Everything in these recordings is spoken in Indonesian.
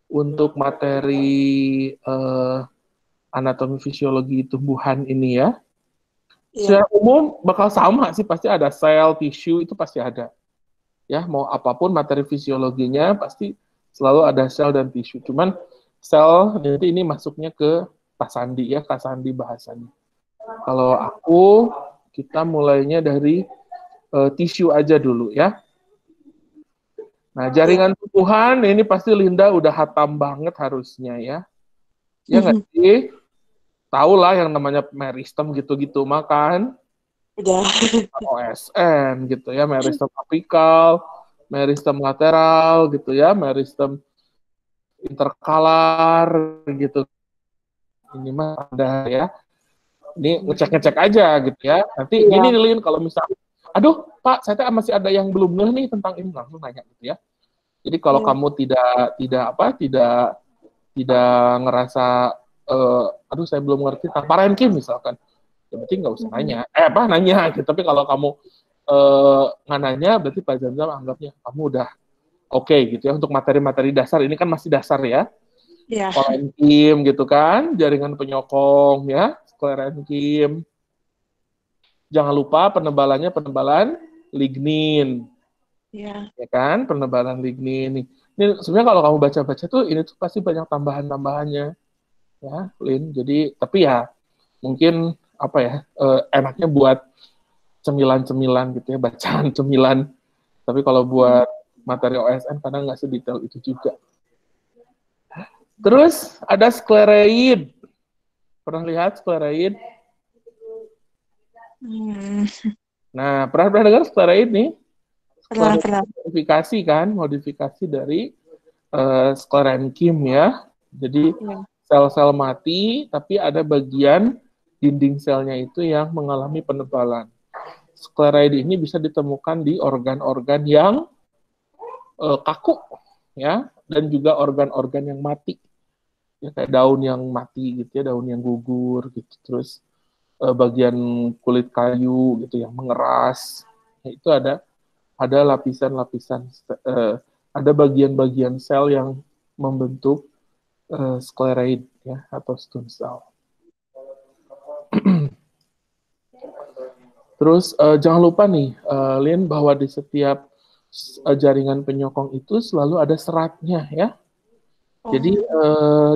untuk materi anatomi fisiologi tumbuhan ini ya. Iya. Secara umum bakal sama sih, pasti ada sel, tisu, itu pasti ada. Ya, mau apapun materi fisiologinya pasti selalu ada sel dan tisu. Cuman sel nanti ini masuknya ke kasandi ya, kasandi bahasanya. Kalau aku, kita mulainya dari tisu aja dulu ya. Nah, jaringan tumbuhan ini pasti Linda udah hatam banget harusnya ya. Ya nggak sih? Tahu lah yang namanya meristem gitu-gitu makan. Udah. OSN gitu ya, meristem apikal, meristem lateral gitu ya, meristem interkalar gitu. Ini mah ada ya. Ini ngecek-ngecek aja gitu ya. Nanti Iya. gini nih Lin, kalau misalnya, aduh Pak, saya masih ada yang belum ngeh nih tentang ini, langsung nanya gitu ya. Jadi kalau Iya. kamu tidak ngerasa aduh saya belum ngerti tentang parenkim misalkan, ya berarti nggak usah nanya. Nanya gitu. Tapi kalau kamu nggak nanya, berarti Pak Zamzam anggapnya kamu udah oke gitu ya. Untuk materi-materi dasar, ini kan masih dasar ya. Iya. Parenkim gitu kan, jaringan penyokong ya, sklerenkim. Jangan lupa penebalan lignin. Iya. Ya kan, penebalan lignin. Ini sebenarnya kalau kamu baca-baca tuh, ini tuh pasti banyak tambahan-tambahannya. Ya, Lin. Jadi, tapi ya, mungkin apa ya, enaknya buat cemilan-cemilan gitu ya, bacaan cemilan. Tapi kalau buat materi OSN kadang nggak sedetail itu juga. Terus ada sklereid. Pernah lihat sklereid? Nah, pernah dengar sklereid nih? Pernah. Modifikasi kan, modifikasi dari sklerenkim ya. Jadi Iya. sel-sel mati, tapi ada bagian dinding selnya itu yang mengalami penebalan. Skleroid ini bisa ditemukan di organ-organ yang kaku, ya, dan juga organ-organ yang mati, ya, kayak daun yang mati gitu ya, daun yang gugur gitu, terus bagian kulit kayu gitu yang mengeras, ya, itu ada lapisan-lapisan, ada bagian-bagian sel yang membentuk skleroid ya atau stem cell. Terus jangan lupa nih, Lin, bahwa di setiap jaringan penyokong itu selalu ada seratnya ya.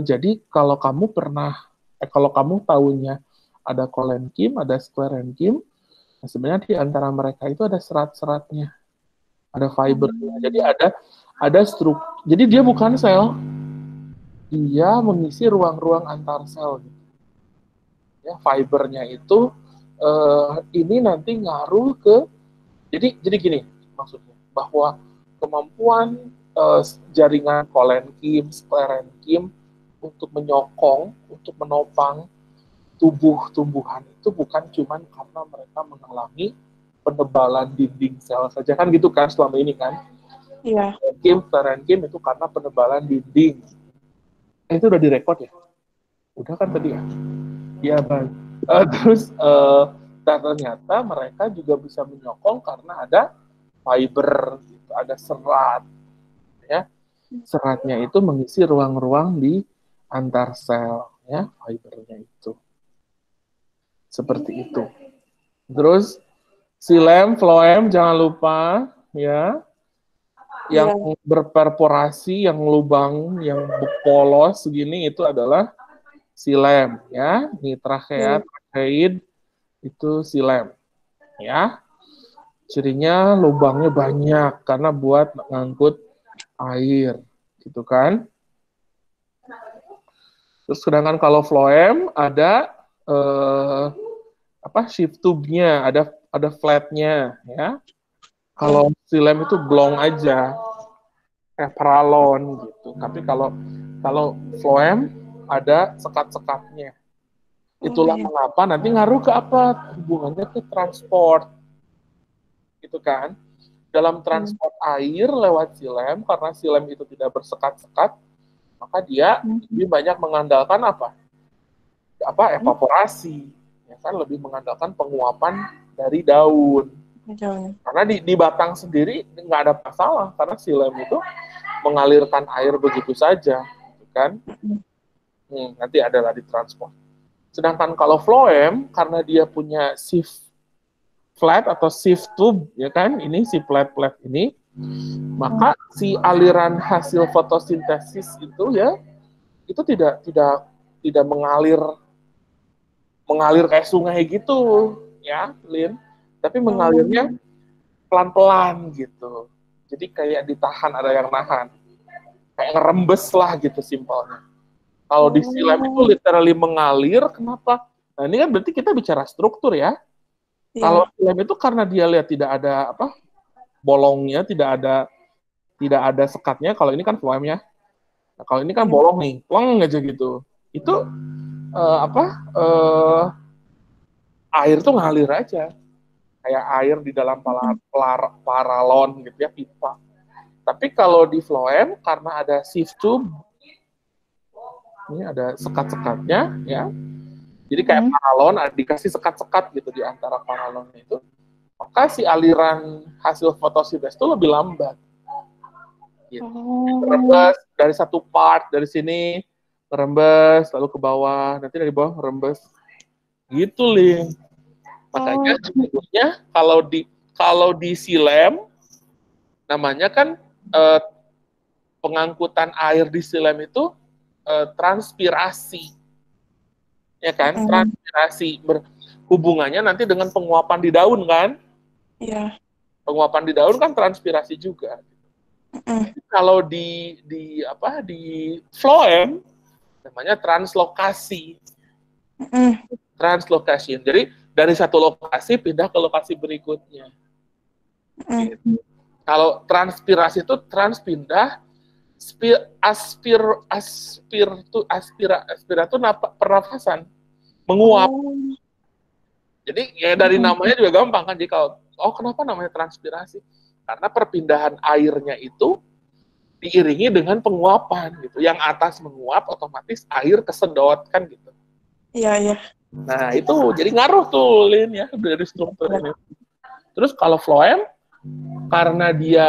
Jadi kalau kamu kalau kamu tahunya ada kolenkim, ada sklerenkim, nah sebenarnya di antara mereka itu ada serat-seratnya, ada fibernya. Jadi ada jadi dia bukan sel, dia mengisi ruang-ruang antar sel. Ya, fibernya itu ini nanti ngaruh ke jadi gini maksudnya, bahwa kemampuan jaringan kolenkim, sklerenkim untuk menyokong, untuk menopang tumbuhan itu bukan cuma karena mereka mengalami penebalan dinding sel saja kan gitu kan selama ini kan. Iya. Sklerenkim itu karena penebalan dinding. Itu udah direkod ya? Udah kan tadi ya? Iya bang. Terus ternyata mereka juga bisa menyokong karena ada fiber, gitu, ada serat, ya. Seratnya itu mengisi ruang-ruang di antar sel, ya, fibernya itu. Seperti itu. Terus xilem, phloem jangan lupa, ya. Yang berperforasi, yang lubang, yang polos segini itu adalah xilem, ya. Nitrachea, tracheid itu xilem, ya. Cirinya lubangnya banyak karena buat ngangkut air, gitu kan. Terus sedangkan kalau phloem ada shift tube-nya, ada flat-nya ya. Kalau xilem itu blong aja, kayak paralon gitu. Tapi kalau phloem ada sekat-sekatnya. Itulah mengapa nanti ngaruh ke apa? Hubungannya ke transport. Gitu kan. Dalam transport air lewat xilem, karena xilem itu tidak bersekat-sekat, maka dia lebih banyak mengandalkan apa? Evaporasi. Ya kan, lebih mengandalkan penguapan dari daun. Karena di batang sendiri nggak ada masalah, karena xilem itu mengalirkan air begitu saja. kan? Mm-mm. Nanti adalah ditransport. Sedangkan kalau phloem, karena dia punya sieve flat atau sieve tube, ya kan? Ini si plat-plat ini, maka si aliran hasil fotosintesis itu ya, itu tidak mengalir kayak sungai gitu, ya, Lin. Tapi mengalirnya pelan-pelan gitu. Jadi kayak ditahan, ada yang nahan. Kayak ngerembes lah gitu simpelnya. Kalau di silam itu literally mengalir, kenapa? Nah ini kan berarti kita bicara struktur ya. Kalau Iya. silam itu karena dia lihat tidak ada apa bolongnya, tidak ada sekatnya. Kalau ini kan phloem ya. Nah, kalau ini kan Iya. bolong nih, pleng aja gitu. Itu air tuh ngalir aja. Kayak air di dalam paralon gitu ya, pipa. Tapi kalau di phloem karena ada sieve tube, ini ada sekat-sekatnya ya. Jadi kayak paralon, dikasih sekat-sekat gitu di antara paralonnya itu. Maka si aliran hasil fotosintesis itu lebih lambat. Gitu. Rembes dari satu part dari sini, rembes lalu ke bawah, nanti dari bawah rembes. Gitu, Lin. Makanya sebetulnya kalau di silem namanya kan pengangkutan air di silem itu transpirasi. Ya kan? Transpirasi hubungannya nanti dengan penguapan di daun kan? Iya. Penguapan di daun kan transpirasi juga. Kalau di phloem namanya translokasi. Translokasi. Jadi dari satu lokasi pindah ke lokasi berikutnya. Gitu. Kalau transpirasi itu pindah, aspira itu pernafasan, menguap. Jadi ya dari namanya juga gampang kan. Jadi kalau kenapa namanya transpirasi? Karena perpindahan airnya itu diiringi dengan penguapan gitu. Yang atas menguap otomatis air kesedot kan gitu. Iya, iya. Nah, itu jadi ngaruh tuh Lin ya dari struktur ini. Terus kalau phloem karena dia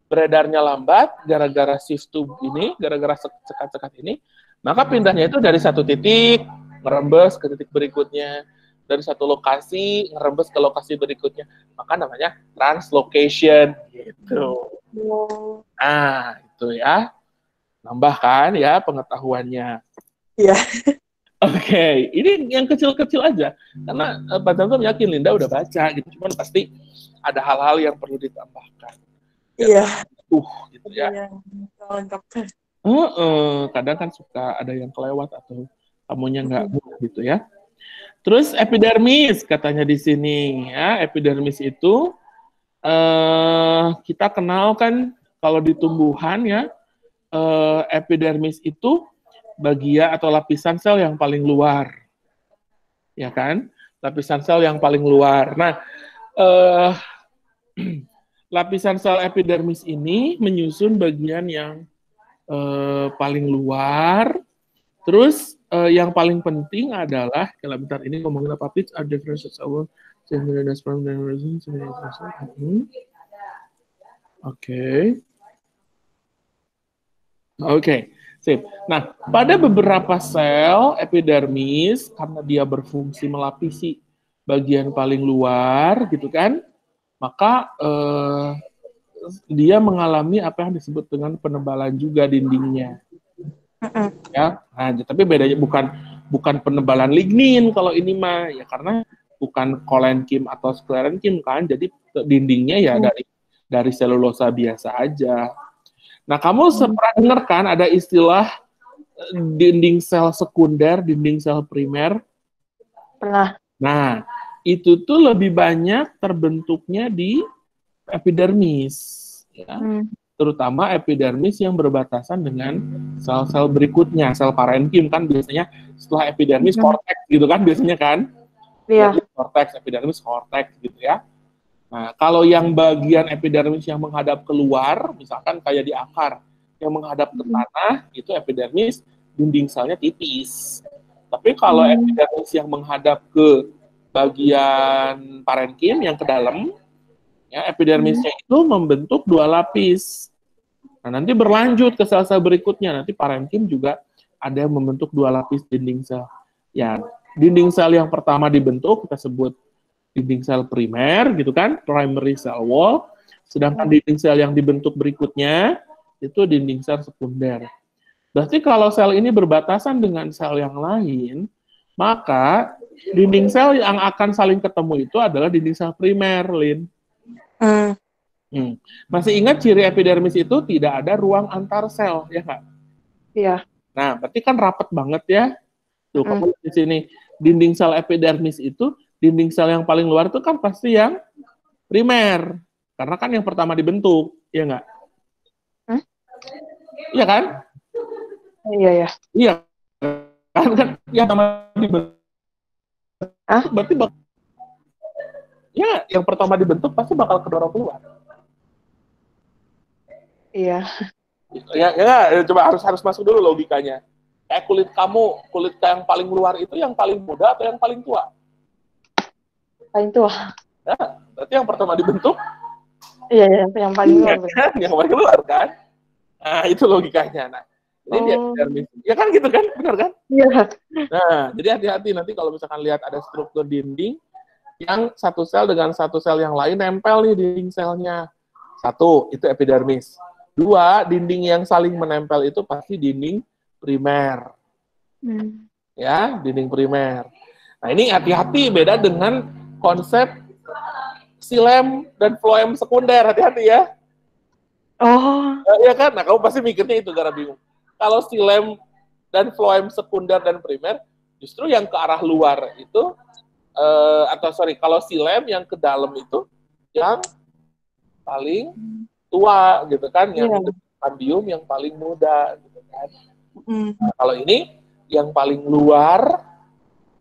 beredarnya lambat gara-gara sieve tube ini, gara-gara sekat-sekat ini, maka pindahnya itu dari satu titik merembes ke titik berikutnya, dari satu lokasi ngerembes ke lokasi berikutnya, maka namanya translocation gitu. Nah, itu ya, nambahkan ya pengetahuannya. Iya. Oke, ini yang kecil-kecil aja, karena Pak Tanto yakin Linda udah baca gitu, cuman pasti ada hal-hal yang perlu ditambahkan. Iya. Gitu ya. Iya. Lengkap. Kadang kan suka ada yang kelewat atau kamunya nggak gitu ya. Terus epidermis katanya di sini ya, epidermis itu kita kenal kan kalau di tumbuhan ya, epidermis itu bagian atau lapisan sel yang paling luar, ya kan? Lapisan sel yang paling luar. Nah, lapisan sel epidermis ini menyusun bagian yang paling luar. Terus yang paling penting adalah kalau bentar ini ngomongin apa pitch are differences our Oke. Sip. Nah, pada beberapa sel epidermis karena dia berfungsi melapisi bagian paling luar gitu kan, maka dia mengalami apa yang disebut dengan penebalan juga dindingnya. Ya, nah, tapi bedanya bukan penebalan lignin kalau ini mah ya karena bukan kolenkim atau sklerenkim kan, jadi dindingnya ya dari selulosa biasa aja. Nah, kamu pernah dengar kan ada istilah dinding sel sekunder, dinding sel primer? Pernah. Nah, itu tuh lebih banyak terbentuknya di epidermis, ya. Terutama epidermis yang berbatasan dengan sel-sel berikutnya, sel parenkim kan biasanya setelah epidermis korteks gitu kan biasanya kan? Iya. Korteks, epidermis, korteks gitu ya. Nah, kalau yang bagian epidermis yang menghadap keluar, misalkan kayak di akar, yang menghadap ke tanah, itu epidermis, dinding selnya tipis. Tapi kalau epidermis yang menghadap ke bagian parenkim, yang ke dalam, ya, epidermisnya itu membentuk dua lapis. Nah, nanti berlanjut ke sel-sel berikutnya. Nanti parenkim juga ada yang membentuk 2 lapis dinding sel. Ya, dinding sel yang pertama dibentuk kita sebut dinding sel primer gitu kan, primary cell wall. Sedangkan dinding sel yang dibentuk berikutnya itu dinding sel sekunder. Berarti kalau sel ini berbatasan dengan sel yang lain, maka dinding sel yang akan saling ketemu itu adalah dinding sel primer, Lin. Masih ingat ciri epidermis itu tidak ada ruang antar sel, ya nggak? Iya. Nah, berarti kan rapat banget ya. Tuh, kamu lihat di sini, dinding sel epidermis itu, dinding sel yang paling luar itu kan pasti yang primer. Karena kan yang pertama dibentuk, ya nggak? Iya kan? Iya, ya. Iya kan yang pertama dibentuk, berarti ya yang pertama dibentuk pasti bakal kedorong keluar. Iya. Ya, coba harus masuk dulu logikanya. Kayak kulit kamu, kulit yang paling luar itu yang paling muda atau yang paling tua? Paling tua. Ya, berarti yang pertama dibentuk? Iya, yang paling luar. Kan? Yang paling luar kan? Nah, itu logikanya. Nah, ini dia epidermis. Ya kan gitu kan? Benar kan? Iya. Nah, jadi hati-hati nanti kalau misalkan lihat ada struktur dinding yang satu sel dengan satu sel yang lain nempel nih dinding selnya. Satu, itu epidermis. Dua, dinding yang saling menempel itu pasti dinding primer. Ya, dinding primer. Nah, ini hati-hati beda dengan konsep xilem dan floem sekunder. Hati-hati ya. Oh. Ya kan? Nah, kamu pasti mikirnya itu gara bingung. Kalau xilem dan floem sekunder dan primer, justru yang ke arah luar itu, kalau xilem yang ke dalam itu yang paling tua gitu kan, yang cambium yang paling muda gitu kan. Nah, kalau ini yang paling luar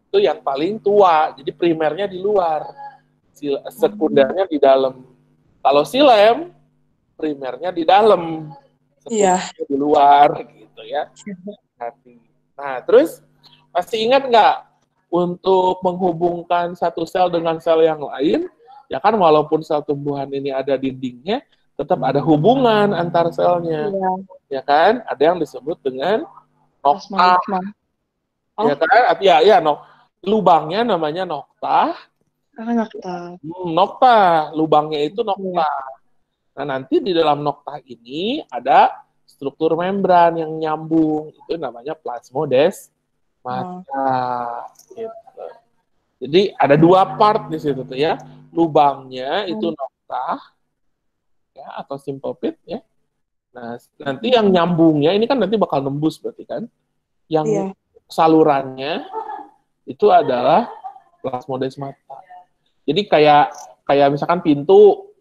itu yang paling tua, jadi primernya di luar, sekundernya di dalam. Kalau xilem primernya di dalam, sekundernya di luar gitu ya. Nah, terus masih ingat nggak untuk menghubungkan satu sel dengan sel yang lain? Ya kan walaupun sel tumbuhan ini ada dindingnya, tetap ada hubungan antar selnya. Ya kan? Ada yang disebut dengan nokta. Ya kan? Ya, lubangnya namanya nokta. Nokta, lubangnya itu nokta. Nah, nanti di dalam nokta ini ada struktur membran yang nyambung, itu namanya plasmodesmata. Gitu. Jadi ada 2 part di situ tuh ya. Lubangnya itu nokta ya, atau simple pit ya. Nah, nanti yang nyambungnya ini kan nanti bakal nembus berarti kan. Yang salurannya itu adalah plasmodesmata. Jadi kayak misalkan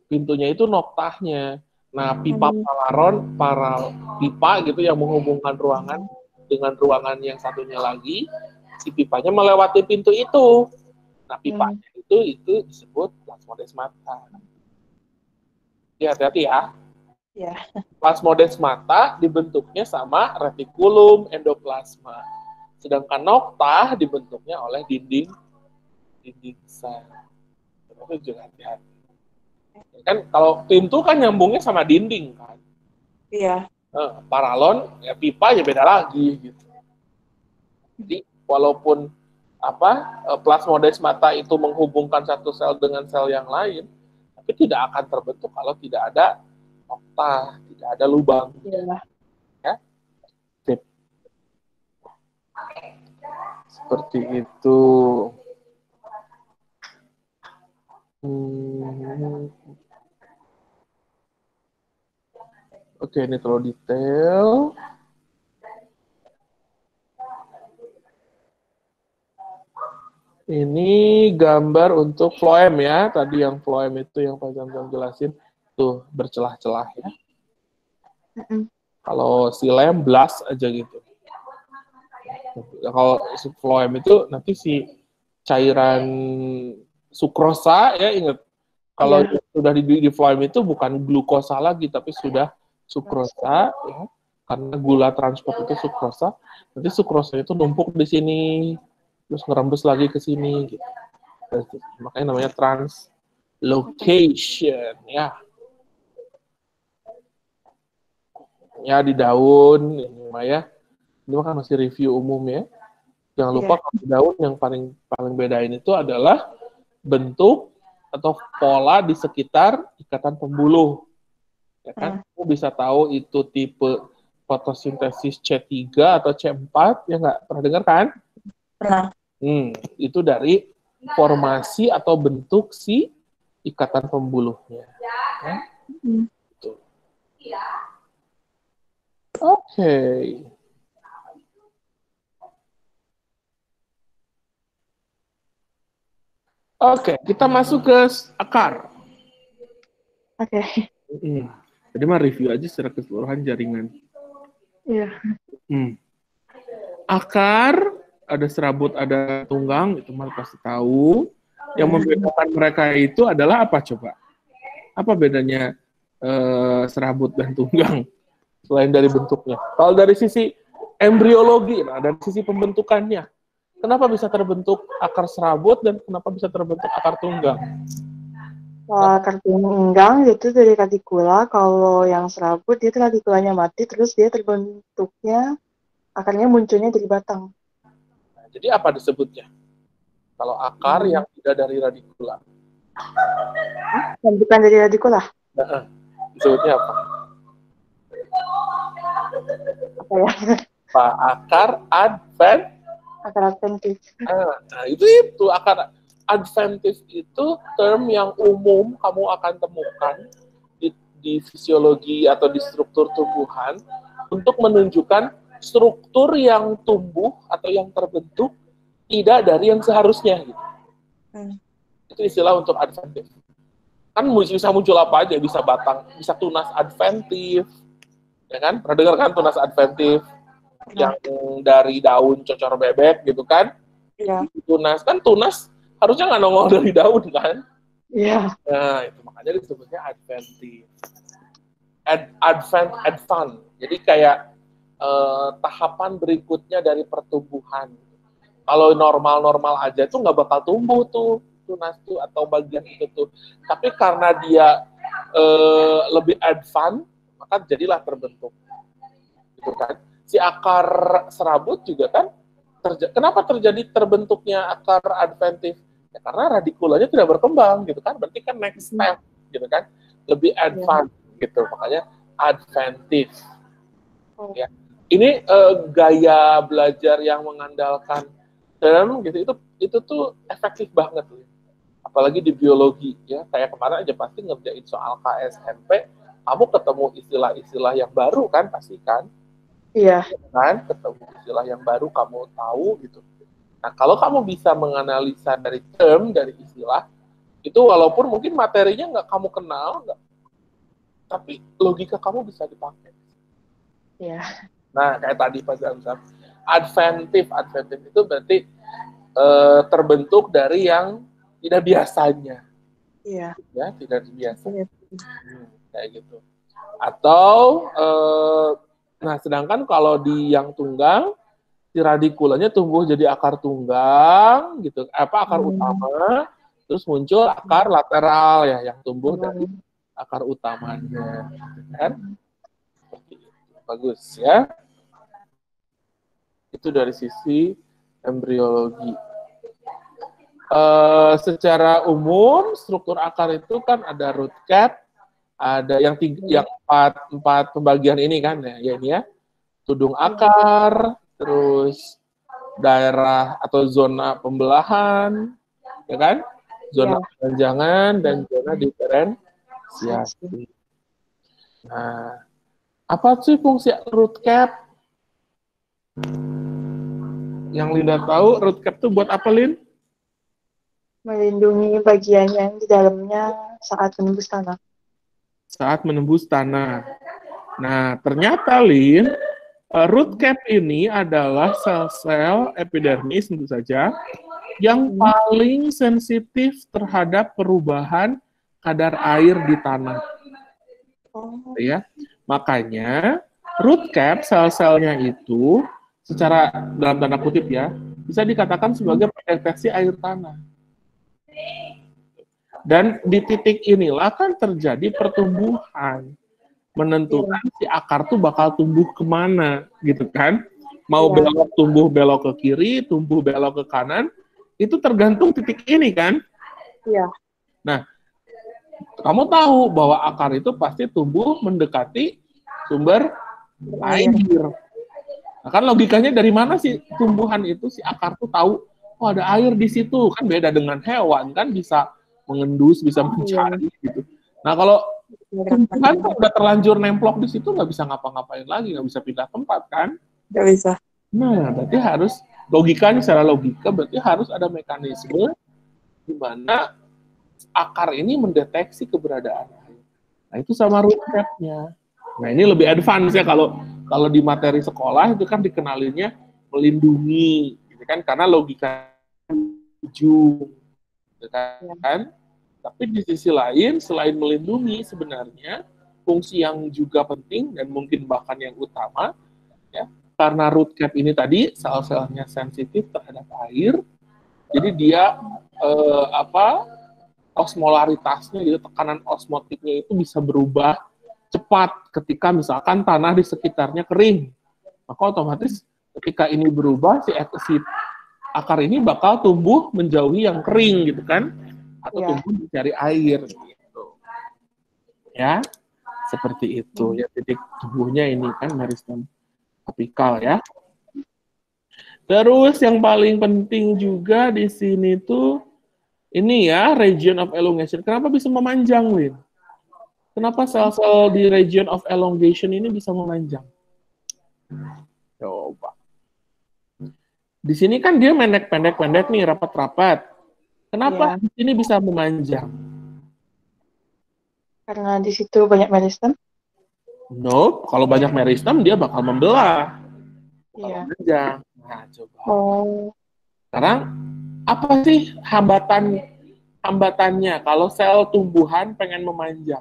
pintunya itu noktahnya. Nah, pipa pipa gitu yang menghubungkan ruangan dengan ruangan yang satunya lagi, si pipanya melewati pintu itu. Nah, pipanya itu disebut plasmodesmata. Ya, hati-hati ya. Plasmodesmata dibentuknya sama retikulum endoplasma. Sedangkan nokta dibentuknya oleh dinding sel. Itu juga hati-hati. Kan kalau pintu kan nyambungnya sama dinding kan. Iya. Paralon ya pipa ya beda lagi gitu. Jadi walaupun plasmodesmata itu menghubungkan satu sel dengan sel yang lain, tapi tidak akan terbentuk kalau tidak ada nokta, tidak ada lubang. Iya. Ya. Sip. Seperti itu. Oke, ini terlalu detail. Ini gambar untuk floem ya. Tadi yang floem itu yang Pak Zamzam jelasin. Tuh, bercelah-celah ya. Kalau xilem blast aja gitu. Kalau floem itu nanti si cairan sukrosa ya, ingat. Kalau sudah di floem itu bukan glukosa lagi, tapi sudah sukrosa ya. Karena gula transport itu sukrosa. Nanti sukrosa itu numpuk di sini, terus ngerembes lagi ke sini gitu. Makanya namanya translocation ya. Ya di daun ini mah ya. Ini mah kan masih review umum ya. Jangan lupa Iya. kalau di daun yang paling bedain itu adalah bentuk atau pola di sekitar ikatan pembuluh. Ya kan? Hmm. Kamu bisa tahu itu tipe fotosintesis C3 atau C4, ya nggak? Pernah dengar kan? Pernah. Itu dari formasi atau bentuk si ikatan pembuluhnya. Ya? Hmm. Oke. Oke, kita masuk ke akar. Oke. Jadi mah review aja secara keseluruhan jaringan. Iya. Akar, ada serabut, ada tunggang, itu mah pasti tahu. Yang membedakan mereka itu adalah apa coba? Apa bedanya serabut dan tunggang? Selain dari bentuknya. Kalau dari sisi embriologi, nah dari sisi pembentukannya, kenapa bisa terbentuk akar serabut dan kenapa bisa terbentuk akar tunggang? Akar tunggang itu dari radikula. Kalau yang serabut dia tuh radikulanya mati, terus dia terbentuknya, akarnya munculnya dari batang. Nah, jadi apa disebutnya? Kalau akar yang tidak dari radikula. Dan bukan dari radikula. Nah, disebutnya apa? Apa ya? Pak, akar Akar adventif. Nah, itu akar adventif itu term yang umum kamu akan temukan di fisiologi atau di struktur tumbuhan untuk menunjukkan struktur yang tumbuh atau yang terbentuk tidak dari yang seharusnya. Gitu. Itu istilah untuk adventif. Kan bisa muncul apa aja, bisa batang, bisa tunas adventif, ya kan? Pernah dengar kan tunas adventif yang dari daun cocor bebek gitu kan? Iya. Tunas harusnya nggak nongol dari daun kan? Iya. Nah itu makanya disebutnya adventif. Advance. Jadi kayak tahapan berikutnya dari pertumbuhan. Kalau normal-normal aja tuh nggak bakal tumbuh tuh tunas tuh atau bagian itu tuh. Tapi karena dia lebih advance, maka jadilah terbentuk. Gitu kan? Si akar serabut juga kan, kenapa terjadi terbentuknya akar adventif? Ya, karena radikulanya tidak berkembang, gitu kan? Berarti kan next step, gitu kan? Lebih advance, gitu. Makanya adventif. Ya. Ini gaya belajar yang mengandalkan term, gitu. Itu tuh efektif banget, apalagi di biologi, ya. Kayak kemarin aja pasti ngerjain soal KSMP, kamu ketemu istilah-istilah yang baru kan, pasti kan? Iya. Kan ketemu istilah yang baru kamu tahu gitu. Nah kalau kamu bisa menganalisa dari term, dari istilah itu, walaupun mungkin materinya nggak kamu kenal, tapi logika kamu bisa dipakai. Iya. Nah kayak tadi Pak Zamzam, adventif itu berarti terbentuk dari yang tidak biasanya. Iya. Ya, tidak biasa. Kayak gitu. Atau nah, sedangkan kalau di yang tunggang, si radikulanya tumbuh jadi akar tunggang, gitu. Akar utama, terus muncul akar lateral ya, yang tumbuh dari akar utamanya, kan? Bagus ya. Itu dari sisi embriologi. Secara umum struktur akar itu kan ada root cap, ada yang empat pembagian ini kan ya ini ya, tudung akar, terus daerah atau zona pembelahan, ya kan, zona kepanjangan dan zona diferensiasi. Nah, apa sih fungsi root cap? Yang Linda tahu, root cap itu buat apa, Lin? Melindungi bagian yang di dalamnya saat menembus tanah. Saat menembus tanah. Nah, ternyata, Lin, root cap ini adalah sel-sel epidermis tentu saja yang paling sensitif terhadap perubahan kadar air di tanah. Ya, makanya root cap sel-selnya itu secara dalam tanda kutip ya bisa dikatakan sebagai pendeteksi air tanah. Dan di titik inilah kan terjadi pertumbuhan. menentukan si akar tuh bakal tumbuh kemana gitu kan. Mau Iya. belok tumbuh belok ke kiri, tumbuh belok ke kanan, itu tergantung titik ini kan. Iya. Nah, kamu tahu bahwa akar itu pasti tumbuh mendekati sumber Air. air. Nah, kan logikanya dari mana sih tumbuhan itu si akar tuh tahu oh ada air di situ, kan beda dengan hewan kan bisa mengendus, bisa Iya. mencari gitu. Nah, kalau tumbuhan Nggak kan udah terlanjur nemplok di situ nggak bisa ngapa-ngapain lagi, nggak bisa pindah tempat kan. bisa. Nah, berarti harus logikanya secara logika berarti harus ada mekanisme di mana akar ini mendeteksi keberadaan air. Nah, itu sama root cap-nya. Nah, ini lebih advance ya kalau kalau di materi sekolah itu kan dikenalinnya melindungi, gitu kan? Karena logika ujung, gitu kan? Tapi di sisi lain, selain melindungi sebenarnya fungsi yang juga penting dan mungkin bahkan yang utama, ya, karena root cap ini tadi sel-selnya sensitif terhadap air, jadi dia apa osmolaritasnya, gitu, tekanan osmotiknya itu bisa berubah cepat ketika misalkan tanah di sekitarnya kering. Maka otomatis ketika ini berubah, si akar ini bakal tumbuh menjauhi yang kering gitu kan, atau Iya. tumbuh mencari air gitu. Ya, seperti itu ya titik tumbuhnya ini kan meristem apikal ya. Terus yang paling penting juga di sini tuh ini ya region of elongation. Kenapa bisa memanjang, Lin? Kenapa sel-sel di region of elongation ini bisa memanjang? Coba. Di sini kan dia pendek-pendek nih, rapat-rapat. Kenapa Iya. di sini bisa memanjang? Karena di situ banyak meristem. Nope, kalau banyak meristem dia bakal membelah. Bukan Iya. memanjang. Nah, coba. Oh. Sekarang apa sih hambatannya kalau sel tumbuhan pengen memanjang?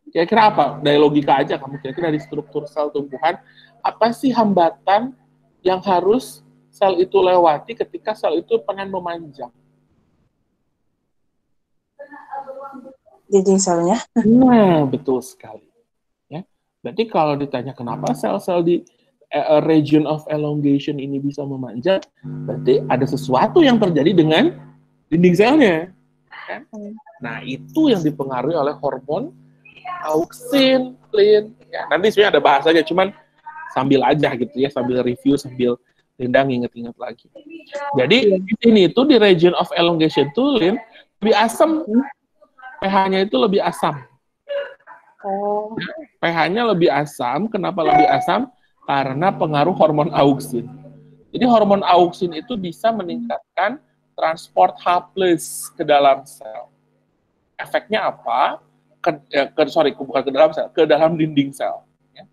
Kira-kira apa? Dari logika aja kamu kira-kira dari struktur sel tumbuhan, apa sih hambatan yang harus sel itu lewati ketika sel itu pengen memanjang? Dinding selnya. Nah, betul sekali. Ya. Berarti kalau ditanya kenapa sel-sel di region of elongation ini bisa memanjang, berarti ada sesuatu yang terjadi dengan dinding selnya. Kan? Nah, itu yang dipengaruhi oleh hormon auksin, Lin. Ya, nanti sebenarnya ada bahasanya, cuman sambil aja gitu ya, sambil review, sambil Linda nginget-inget lagi. Jadi di sini itu di region of elongation tuh, Lin, lebih asam, pH-nya itu lebih asam. Oh. pH-nya lebih asam. Kenapa lebih asam? Karena pengaruh hormon auksin. Jadi hormon auksin itu bisa meningkatkan transport H+ ke dalam sel. Efeknya apa? Bukan ke dalam sel, ke dalam dinding sel. Ya.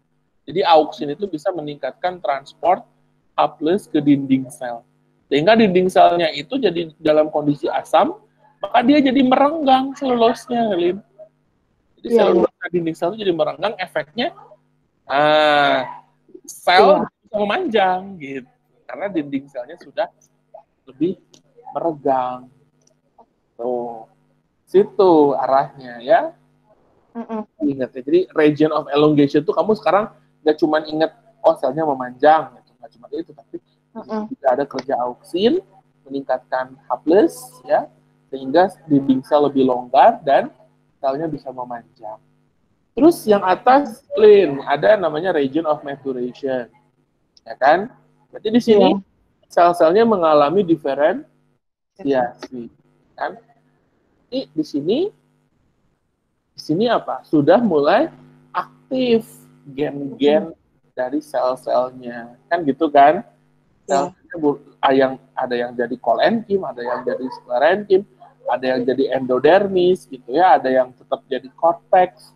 Jadi auksin itu bisa meningkatkan transport H+ ke dinding sel. Sehingga dinding selnya itu jadi dalam kondisi asam, maka dia jadi merenggang selulosnya, Lin. Jadi selulosa dinding sel itu jadi merenggang, efeknya sel bisa memanjang gitu. Karena dinding selnya sudah lebih meregang. Tuh, situ arahnya ya. Ingat ya. Jadi region of elongation itu kamu sekarang nggak cuma ingat oh selnya memanjang, gitu. Nggak cuma itu, tapi juga ada kerja auksin meningkatkan H+ ya, sehingga dinding sel lebih longgar dan selnya bisa memanjang. Terus yang atas, Lin, ada namanya region of maturation, ya kan? Berarti di sini sel-selnya mengalami diferensiasi, kan? Jadi di sini apa? Sudah mulai aktif gen-gen dari sel-selnya, kan gitu kan? Sel-selnya ada yang jadi kolenkim, ada yang jadi sklerenkim, ada yang jadi endodermis, gitu ya, ada yang tetap jadi cortex,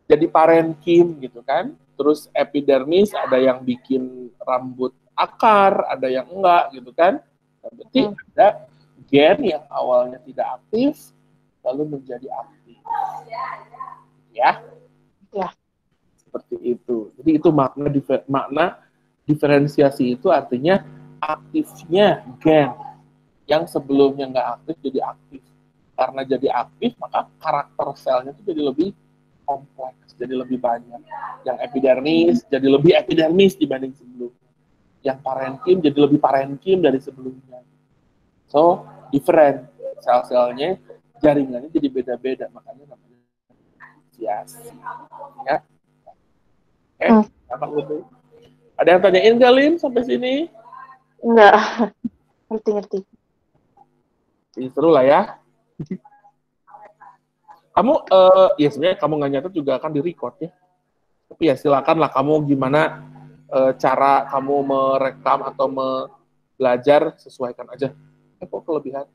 jadi parenkim gitu kan. Terus epidermis ada yang bikin rambut akar, ada yang enggak gitu kan. Berarti ada gen yang awalnya tidak aktif lalu menjadi aktif. Ya. Ya. Seperti itu. Jadi itu makna diferensiasi itu artinya aktifnya gen yang sebelumnya nggak aktif jadi aktif. Karena jadi aktif maka karakter selnya itu jadi lebih kompleks. jadi lebih banyak. Yang epidermis jadi lebih epidermis dibanding sebelumnya. Yang parenkim jadi lebih parenkim dari sebelumnya. So, different. Sel-selnya, jaringannya jadi beda-beda. Makanya namanya diferensiasi. Ya. Apa gitu? Ada yang tanyain nggak, Lin, sampai sini? Enggak. Ngerti. Ini seru lah ya. Kamu, ya sebenarnya kamu nggak nyatet juga akan di-record ya. Tapi ya silakanlah kamu gimana cara kamu merekam atau belajar, sesuaikan aja. Kok kelebihan?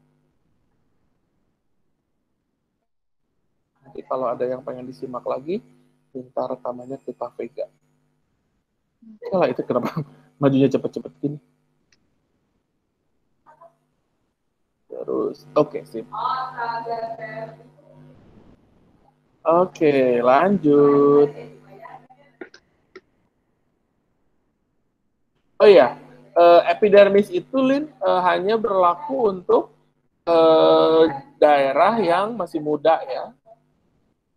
Nanti kalau ada yang pengen disimak lagi, minta rekamannya ke Pak Vega. Lah itu kenapa majunya cepet-cepet gini? Terus, oke, sip. Oke, lanjut. Oh iya, epidermis itu, Lin, hanya berlaku untuk daerah yang masih muda ya.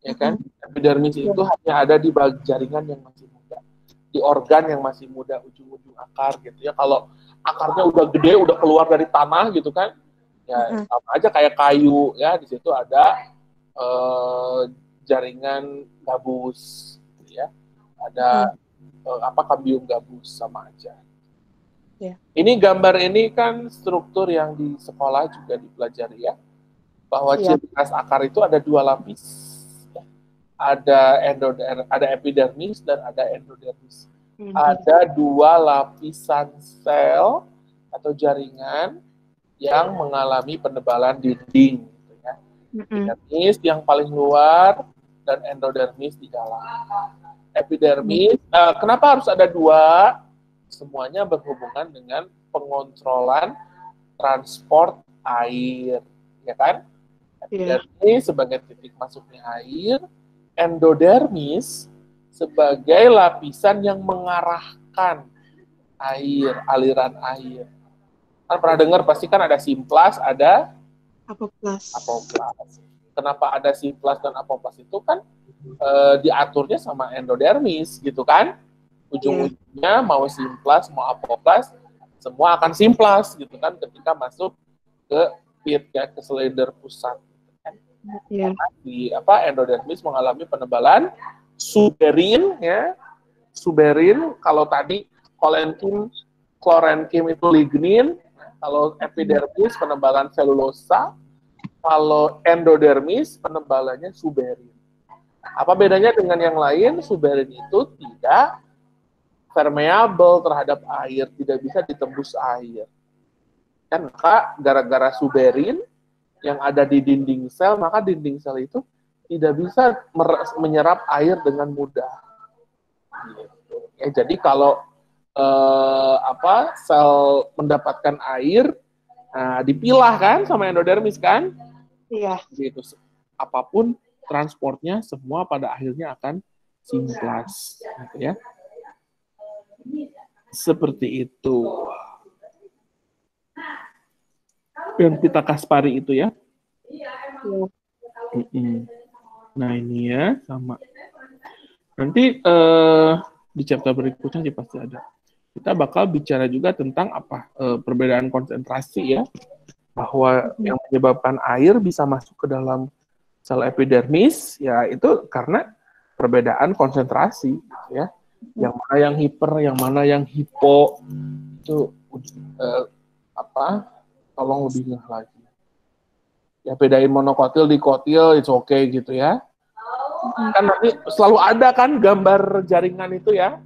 Ya kan? Epidermis itu hanya ada di jaringan yang masih muda, di organ yang masih muda, ujung-ujung akar gitu ya. Kalau akarnya udah gede, udah keluar dari tanah gitu kan, ya sama aja kayak kayu ya. Di situ ada jaringan gabus, gitu ya. Ada kambium gabus, sama aja. Yeah. Ini gambar ini kan struktur yang di sekolah juga dipelajari ya, bahwa ciri khas akar itu ada 2 lapis, ada epidermis dan ada endodermis. Ada 2 lapisan sel atau jaringan yang mengalami penebalan dinding, gitu ya. Epidermis yang paling luar dan endodermis di dalam. Epidermis, kenapa harus ada 2? Semuanya berhubungan dengan pengontrolan transport air, ya kan? Epidermis sebagai titik masuknya air, endodermis sebagai lapisan yang mengarahkan air, aliran air. Kan pernah dengar pasti kan ada simplas, ada apoplas. Kenapa ada simplas dan apoplas itu kan diaturnya sama endodermis gitu kan? Ujung-ujungnya mau simplas mau apoplas semua akan simplas gitu kan ketika masuk ke pit ya, ke slider pusat. Di endodermis mengalami penebalan suberin ya. Suberin, kalau tadi kolenkim, klorenkim itu lignin, kalau epidermis penebalan selulosa, kalau endodermis penebalannya suberin. Apa bedanya dengan yang lain? Suberin itu tidak permeable terhadap air, tidak bisa ditembus air. Kan maka gara-gara suberin yang ada di dinding sel, maka dinding sel itu tidak bisa menyerap air dengan mudah. Gitu. Ya, jadi kalau sel mendapatkan air, dipilah kan sama endodermis kan? Iya. Gitu. Apapun transportnya, semua pada akhirnya akan simplas, gitu ya. Seperti itu. Yang Pitta Caspari itu ya. Nah ini ya sama. Nanti di chapter berikutnya sih pasti ada. Kita bakal bicara juga tentang perbedaan konsentrasi ya. Bahwa yang menyebabkan air bisa masuk ke dalam sel epidermis ya itu karena perbedaan konsentrasi ya. Yang mana yang hiper, yang mana yang hipo itu tolong lebih ngeh lagi. Ya bedain monokotil di kotil it's okay gitu ya. Kan nanti selalu ada kan gambar jaringan itu ya.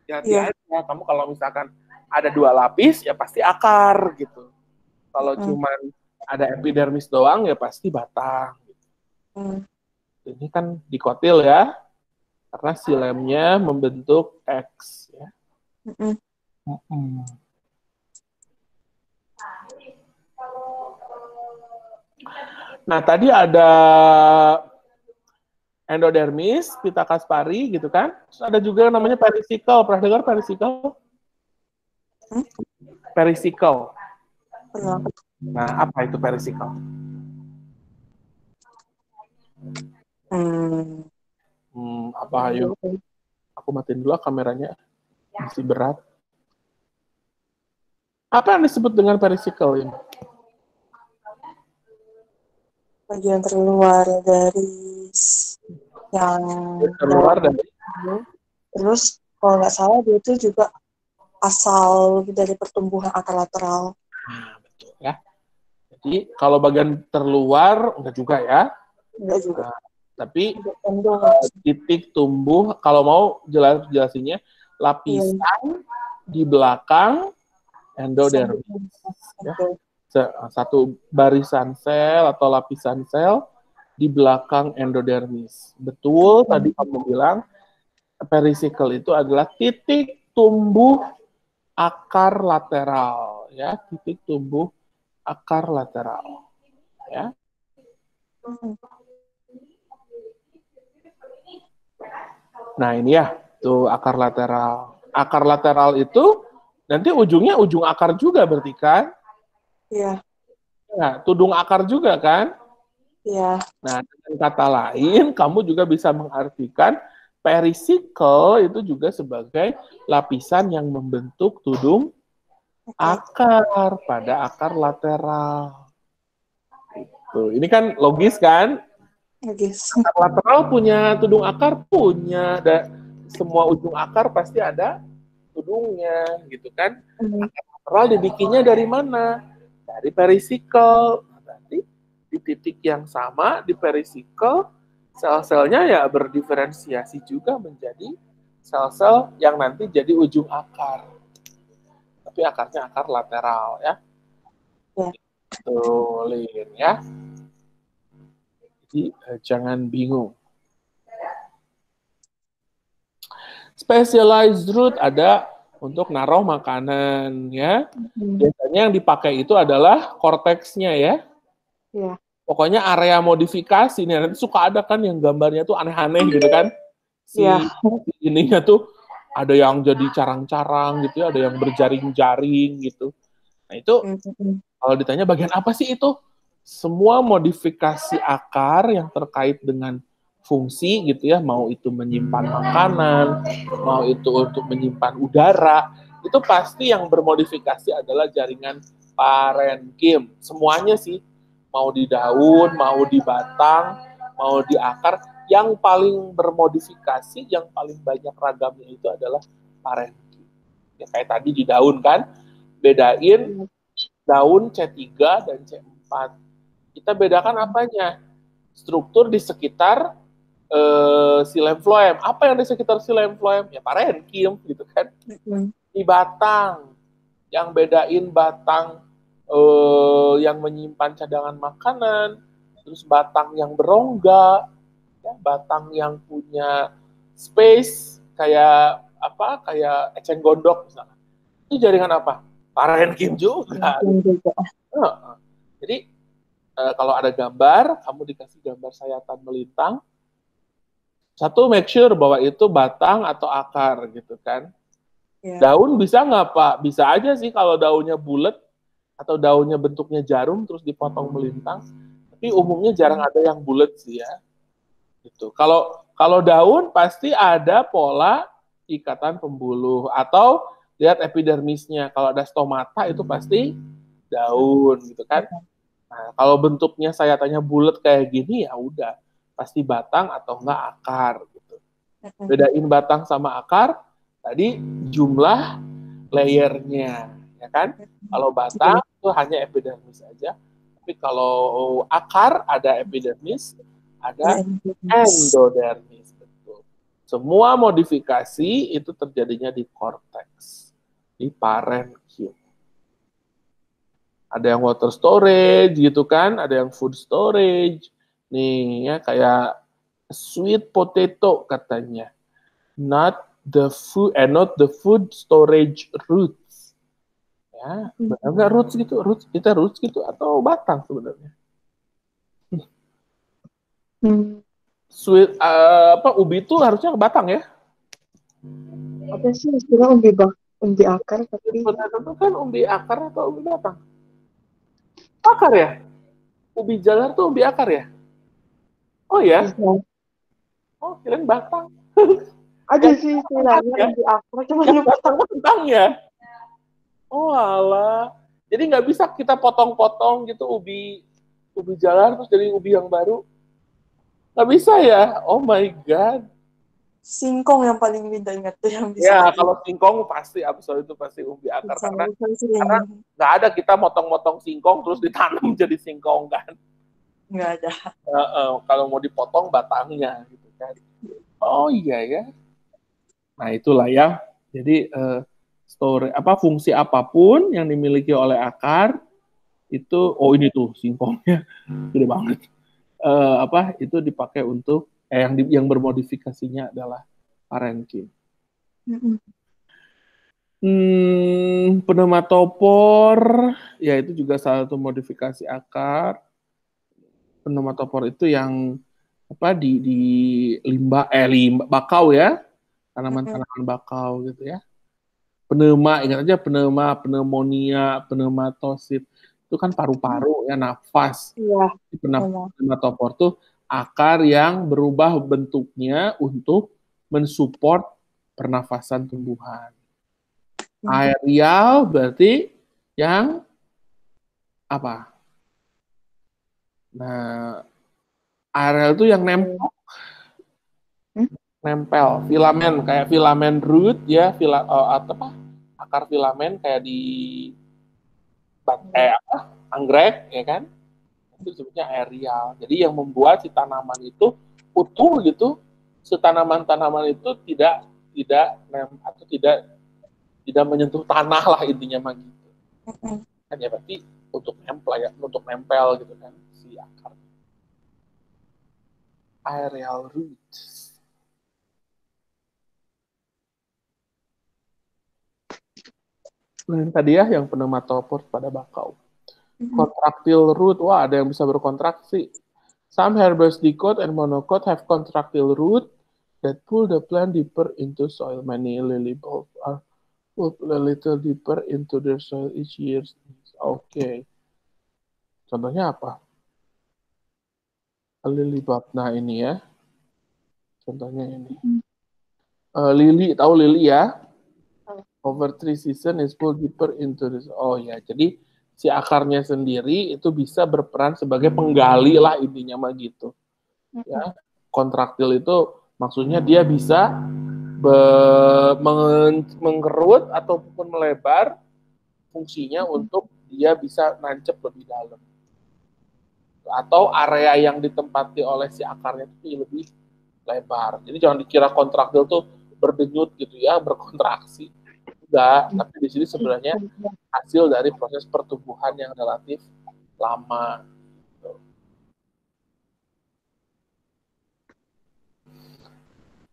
Hati-hati aja kamu kalau misalkan ada 2 lapis ya pasti akar gitu. Kalau cuman ada epidermis doang ya pasti batang. Gitu. Ini kan dikotil ya. Karena silemnya membentuk X ya. Nah, tadi ada endodermis, Pitta Caspari gitu kan. Terus ada juga namanya pericycle. Pernah dengar pericycle? Pericycle. Nah, apa itu pericycle? Apa ayo? Aku matiin dulu kameranya. Masih berat. Apa yang disebut dengan perisikal ini? Bagian terluar dari yang Terluar dari terus kalau nggak salah dia itu juga asal dari pertumbuhan akar lateral. betul ya. Jadi kalau bagian terluar enggak juga ya. Enggak juga. Tapi titik tumbuh, kalau mau jelasinnya, lapisan di belakang endodermis. Ya. Satu barisan sel atau lapisan sel di belakang endodermis. Betul, tadi kamu bilang perisikal itu adalah titik tumbuh akar lateral. Ya, titik tumbuh akar lateral. Ya. Nah ini ya, tuh akar lateral. Akar lateral itu nanti ujungnya ujung akar juga berarti kan? Iya. Nah, tudung akar juga kan? Iya. Nah, dengan kata lain, kamu juga bisa mengartikan perisikal itu juga sebagai lapisan yang membentuk tudung akar pada akar lateral. Ini kan logis kan? Logis. Akar lateral punya tudung akar, punya. Semua ujung akar pasti ada tudungnya, gitu kan? Akar lateral dibikinnya dari mana? Dari perisikal. Berarti di titik yang sama, di perisikal, sel-selnya ya berdiferensiasi juga menjadi sel-sel yang nanti jadi ujung akar. Tapi akarnya akar lateral ya. Tulin ya. Jadi jangan bingung. Specialized root ada untuk naruh makanan ya. Biasanya yang dipakai itu adalah korteksnya ya. Iya. Pokoknya area modifikasi nih. Nanti suka ada kan yang gambarnya tuh aneh-aneh gitu kan. Si ininya tuh ada yang jadi carang-carang gitu ya, ada yang berjaring-jaring gitu. Nah itu kalau ditanya bagian apa sih itu? Semua modifikasi akar yang terkait dengan fungsi gitu ya, mau itu menyimpan makanan, mau itu untuk menyimpan udara, itu pasti yang bermodifikasi adalah jaringan parenkim. Semuanya sih, mau di daun, mau di batang, mau di akar, yang paling bermodifikasi, yang paling banyak ragamnya itu adalah parenkim. Ya kayak tadi di daun kan, bedain daun C3 dan C4. Kita bedakan apanya? Struktur di sekitar xilem phloem. Apa yang di sekitar xilem phloem? Ya parenkim gitu kan. Di batang, yang bedain batang yang menyimpan cadangan makanan, terus batang yang berongga, ya, batang yang punya space kayak apa? Kayak eceng gondok misalnya. Itu jaringan apa? Parenkim juga. Jadi kalau ada gambar, kamu dikasih gambar sayatan melintang, satu make sure bahwa itu batang atau akar gitu kan. Daun bisa nggak Pak? Bisa aja sih kalau daunnya bulat atau daunnya bentuknya jarum terus dipotong melintang. Tapi umumnya jarang ada yang bulat sih ya. Gitu. Kalau daun pasti ada pola ikatan pembuluh atau lihat epidermisnya. Kalau ada stomata itu pasti daun gitu kan. Nah, kalau bentuknya sayatannya bulat kayak gini ya udah pasti batang atau enggak akar gitu. Bedain batang sama akar tadi jumlah layernya ya kan. Kalau batang itu hanya epidermis saja. Tapi kalau akar ada epidermis, ada endodermis betul. Semua modifikasi itu terjadinya di korteks, di parenkim. Ada yang water storage gitu kan, ada yang food storage. Nih ya kayak sweet potato katanya. Not the food storage roots. Ya, benar nggak roots gitu? Roots gitu atau batang sebenarnya? Sweet ubi itu harusnya batang ya? Apa sih istilah umbi akar tapi Potato itu kan umbi akar atau umbi batang? Akar ya? Ubi jalar tuh umbi akar ya? Oh ya? bisa. Oh, kirain batang. Ada sih istilahnya Ya. ubi akar, cuma Yang lupa. batang batang ya. Oh alah. Jadi nggak bisa kita potong-potong gitu ubi jalan terus jadi ubi yang baru. Nggak bisa ya. Oh my god. Singkong yang paling Winda ingat tuh yang bisa Ya kayak gitu. kalau singkong pasti absolut itu pasti ubi akar Bisa, karena bisa sering. nggak ada kita motong-motong singkong terus ditanam jadi singkong kan. Nggak ada. Kalau mau dipotong batangnya gitu kan. Oh iya ya. Nah itulah ya. Jadi fungsi apapun yang dimiliki oleh akar itu ini tuh singkongnya gede banget. Itu dipakai untuk yang bermodifikasinya adalah parenkim. Pneumatopor ya itu juga salah satu modifikasi akar. Pneumatopor itu yang di limbah bakau ya, tanaman-tanaman bakau gitu ya. Ingat aja pneumonia, pneumatosit itu kan paru-paru ya, nafas. Iya. Pneumatopor tuh akar yang berubah bentuknya untuk mensupport pernafasan tumbuhan. Aerial berarti yang apa? Nah, aerial itu yang nempel, filamen kayak filamen root ya, akar filamen kayak di anggrek ya kan? Itu sebutnya aerial. Jadi yang membuat si tanaman itu utuh gitu, tanaman itu tidak menyentuh tanah lah intinya mah gitu. Kan ya berarti untuk nempel gitu kan si akar. Aerial roots. Nah, tadi ya yang pneumatopor pada bakau. Contractile root, wah ada yang bisa berkontraksi. Some herbous dicot and monocot have contractile root that pull the plant deeper into soil. Many lily bulbs are pulled a little deeper into their soil each year. Oke. Contohnya apa? Lily bulb. Nah ini ya. Contohnya ini. Lily, tahu lily ya? Over 3 season is pulled deeper into this. Oh ya, jadi si akarnya sendiri itu bisa berperan sebagai penggali lah intinya mah gitu. Ya, kontraktil itu maksudnya dia bisa mengkerut ataupun melebar fungsinya untuk dia bisa nancep lebih dalam. Atau area yang ditempati oleh si akarnya itu lebih lebar. Jadi jangan dikira kontraktil tuh berdenyut gitu ya, berkontraksi. Enggak, tapi di sini sebenarnya hasil dari proses pertumbuhan yang relatif lama.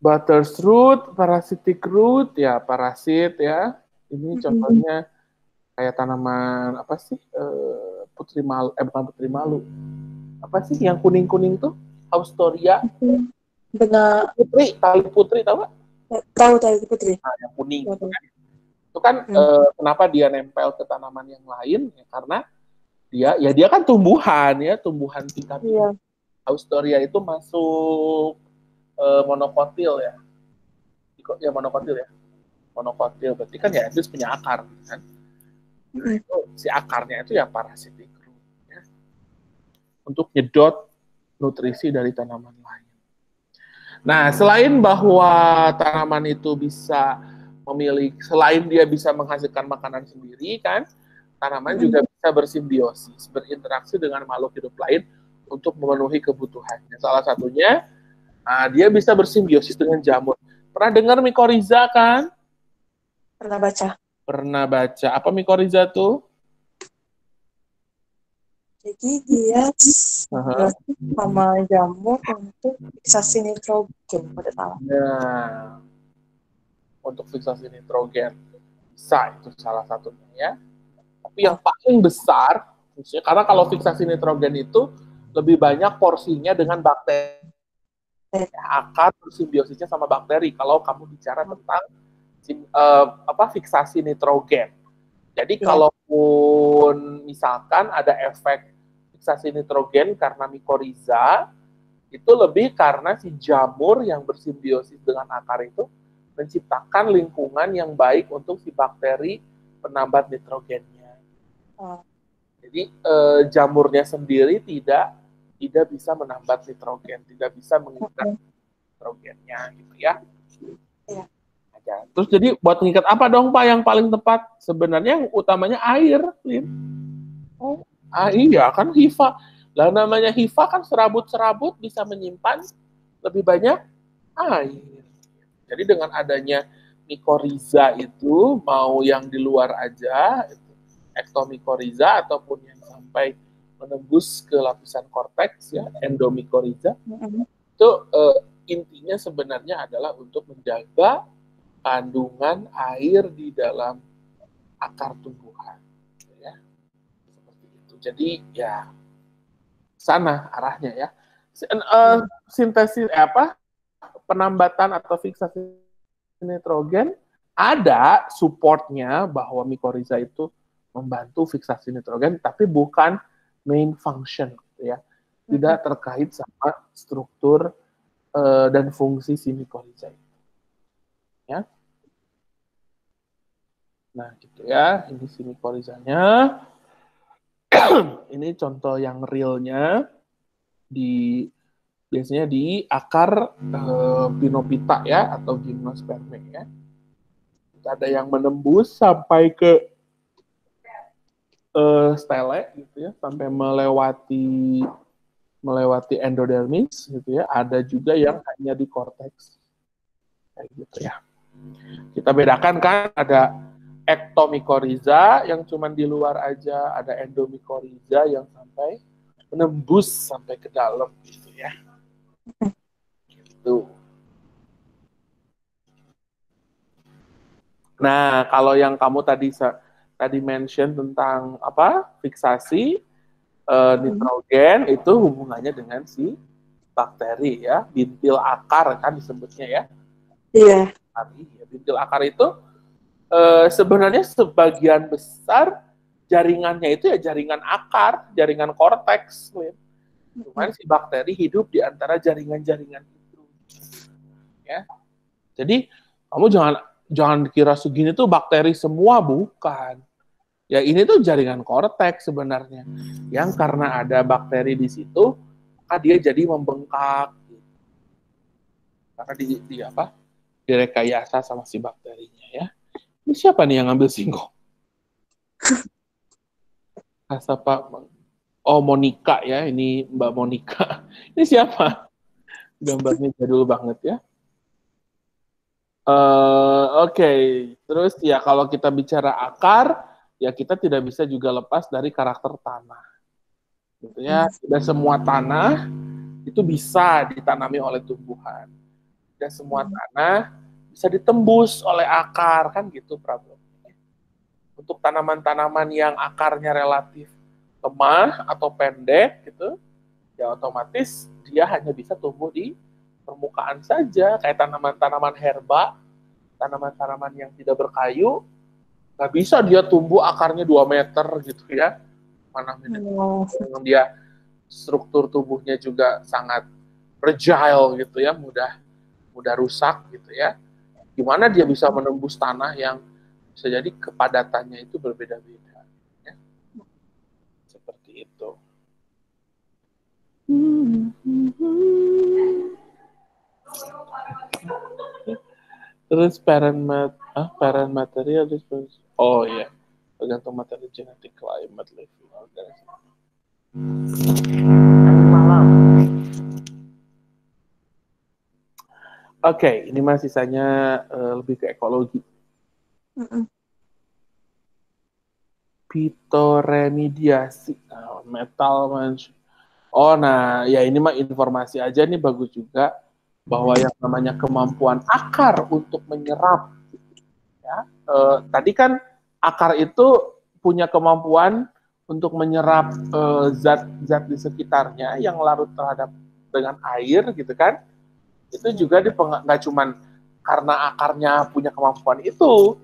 Buttersroot, parasitic root, ya parasit ya. Ini contohnya kayak tanaman apa sih? Putri malu, bukan putri malu. Apa sih yang kuning-kuning tuh? Haustoria. Benar. Tali putri tahu nggak? Tahu tali putri. Nah, yang kuning. Itu kan kenapa dia nempel ke tanaman yang lain? Ya, karena dia kan tumbuhan ya, tumbuhan tingkat tinggi. Haustoria itu masuk monokotil ya. Ya monokotil ya. Monokotil berarti kan ya itu punya akar kan. Nah, itu si akarnya itu ya parasitik ya. Untuk nyedot nutrisi dari tanaman lain. Nah, selain bahwa tanaman itu bisa selain dia bisa menghasilkan makanan sendiri kan, tanaman juga bisa bersimbiosis, berinteraksi dengan makhluk hidup lain untuk memenuhi kebutuhannya. Salah satunya dia bisa bersimbiosis dengan jamur. Pernah dengar mikoriza kan? Pernah baca. Pernah baca. Apa mikoriza tuh? Jadi dia sama jamur untuk fiksasi nitrogen pada salah. Nah, untuk fiksasi nitrogen bisa itu salah satunya ya. Tapi yang paling besar, karena kalau fiksasi nitrogen itu lebih banyak porsinya dengan bakteri. Akan bersimbiosisnya sama bakteri kalau kamu bicara tentang fiksasi nitrogen. Jadi kalaupun misalkan ada efek fiksasi nitrogen karena mikoriza, Itu lebih karena si jamur yang bersimbiosis dengan akar itu menciptakan lingkungan yang baik untuk si bakteri penambat nitrogennya. Jadi jamurnya sendiri tidak bisa menambat nitrogen, tidak bisa mengikat nitrogennya gitu ya. Iya. Terus jadi buat mengikat apa dong Pak yang paling tepat? Sebenarnya yang utamanya air, Lin. Iya kan hifa. Lah namanya hifa kan serabut-serabut bisa menyimpan lebih banyak air. Jadi dengan adanya mikoriza itu, mau yang di luar aja, ektomikoriza ataupun yang sampai menembus ke lapisan korteks ya, endomikoriza, itu intinya sebenarnya adalah untuk menjaga kandungan air di dalam akar tumbuhan. Ya. Seperti itu. Jadi ya sana arahnya ya. Sintesis penambatan atau fiksasi nitrogen ada supportnya bahwa mikoriza itu membantu fiksasi nitrogen, tapi bukan main function, ya, tidak terkait sama struktur dan fungsi si mikoriza itu. Ya. Nah, gitu ya, ini si mikorizanya. Ini contoh yang realnya biasanya di akar Pinophyta ya atau Gymnosperme ya. Ada yang menembus sampai ke stele gitu ya, sampai melewati endodermis gitu ya. Ada juga yang hanya di korteks kayak gitu ya. Kita bedakan kan ada ektomikoriza yang cuma di luar aja, ada endomikoriza yang sampai menembus sampai ke dalam gitu ya. Gitu. Nah, kalau yang kamu tadi mention tentang fiksasi nitrogen itu hubungannya dengan si bakteri ya, bintil akar kan disebutnya ya. Iya. Bintil akar itu sebenarnya sebagian besar jaringannya itu ya jaringan akar, jaringan korteks. Cuman si bakteri hidup di antara jaringan-jaringan itu. Ya. Jadi kamu jangan kira segini tuh bakteri semua, bukan. Ya ini tuh jaringan korteks sebenarnya. Yang karena ada bakteri di situ, maka dia jadi membengkak. Karena direkayasa sama si bakterinya ya. Ini siapa nih yang ngambil singkong? Pak. Oh, Monica ya, ini Mbak Monica. Ini siapa? Gambarnya jadul banget ya. Oke. Terus ya kalau kita bicara akar, ya kita tidak bisa juga lepas dari karakter tanah. Gitu ya, tidak semua tanah itu bisa ditanami oleh tumbuhan. Tidak semua tanah bisa ditembus oleh akar, kan gitu problemnya. Untuk tanaman-tanaman yang akarnya relatif lemah atau pendek gitu, ya otomatis dia hanya bisa tumbuh di permukaan saja, kayak tanaman-tanaman herba, tanaman-tanaman yang tidak berkayu, nggak bisa dia tumbuh akarnya 2 meter gitu ya. Mana dia struktur tubuhnya juga sangat fragile gitu ya, mudah rusak gitu ya. Gimana dia bisa menembus tanah yang bisa jadi kepadatannya itu berbeda-beda. Ya. Seperti itu. Terus parent material, oh iya, tergantung materi genetik, climate, living organism. Malam. Oke, ini mah sisanya lebih ke ekologi. Pitoremediasi, metal manch. Oh, nah, ya ini mah informasi aja nih, bagus juga bahwa yang namanya kemampuan akar untuk menyerap. Ya, tadi kan akar itu punya kemampuan untuk menyerap zat-zat di sekitarnya yang larut terhadap dengan air, gitu kan? Itu juga nggak cuman karena akarnya punya kemampuan itu,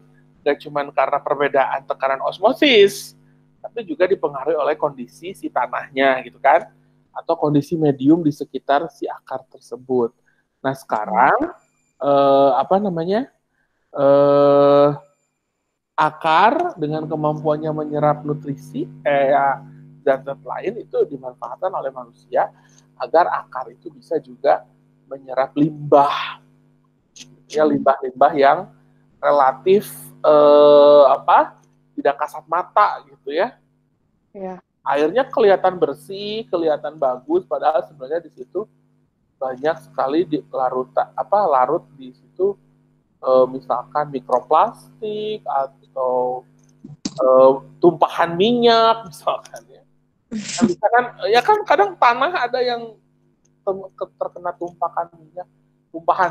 nggak cuman karena perbedaan tekanan osmosis, tapi juga dipengaruhi oleh kondisi si tanahnya gitu kan. atau kondisi medium di sekitar si akar tersebut. Nah sekarang akar dengan kemampuannya menyerap nutrisi zat-zat lain itu dimanfaatkan oleh manusia agar akar itu bisa juga menyerap limbah, ya limbah-limbah yang relatif tidak kasat mata gitu ya. Ya. Airnya kelihatan bersih, kelihatan bagus, padahal sebenarnya di situ banyak sekali larut di situ misalkan mikroplastik atau tumpahan minyak misalkan ya. Nah, misalkan ya kan kadang tanah ada yang terkena tumpahan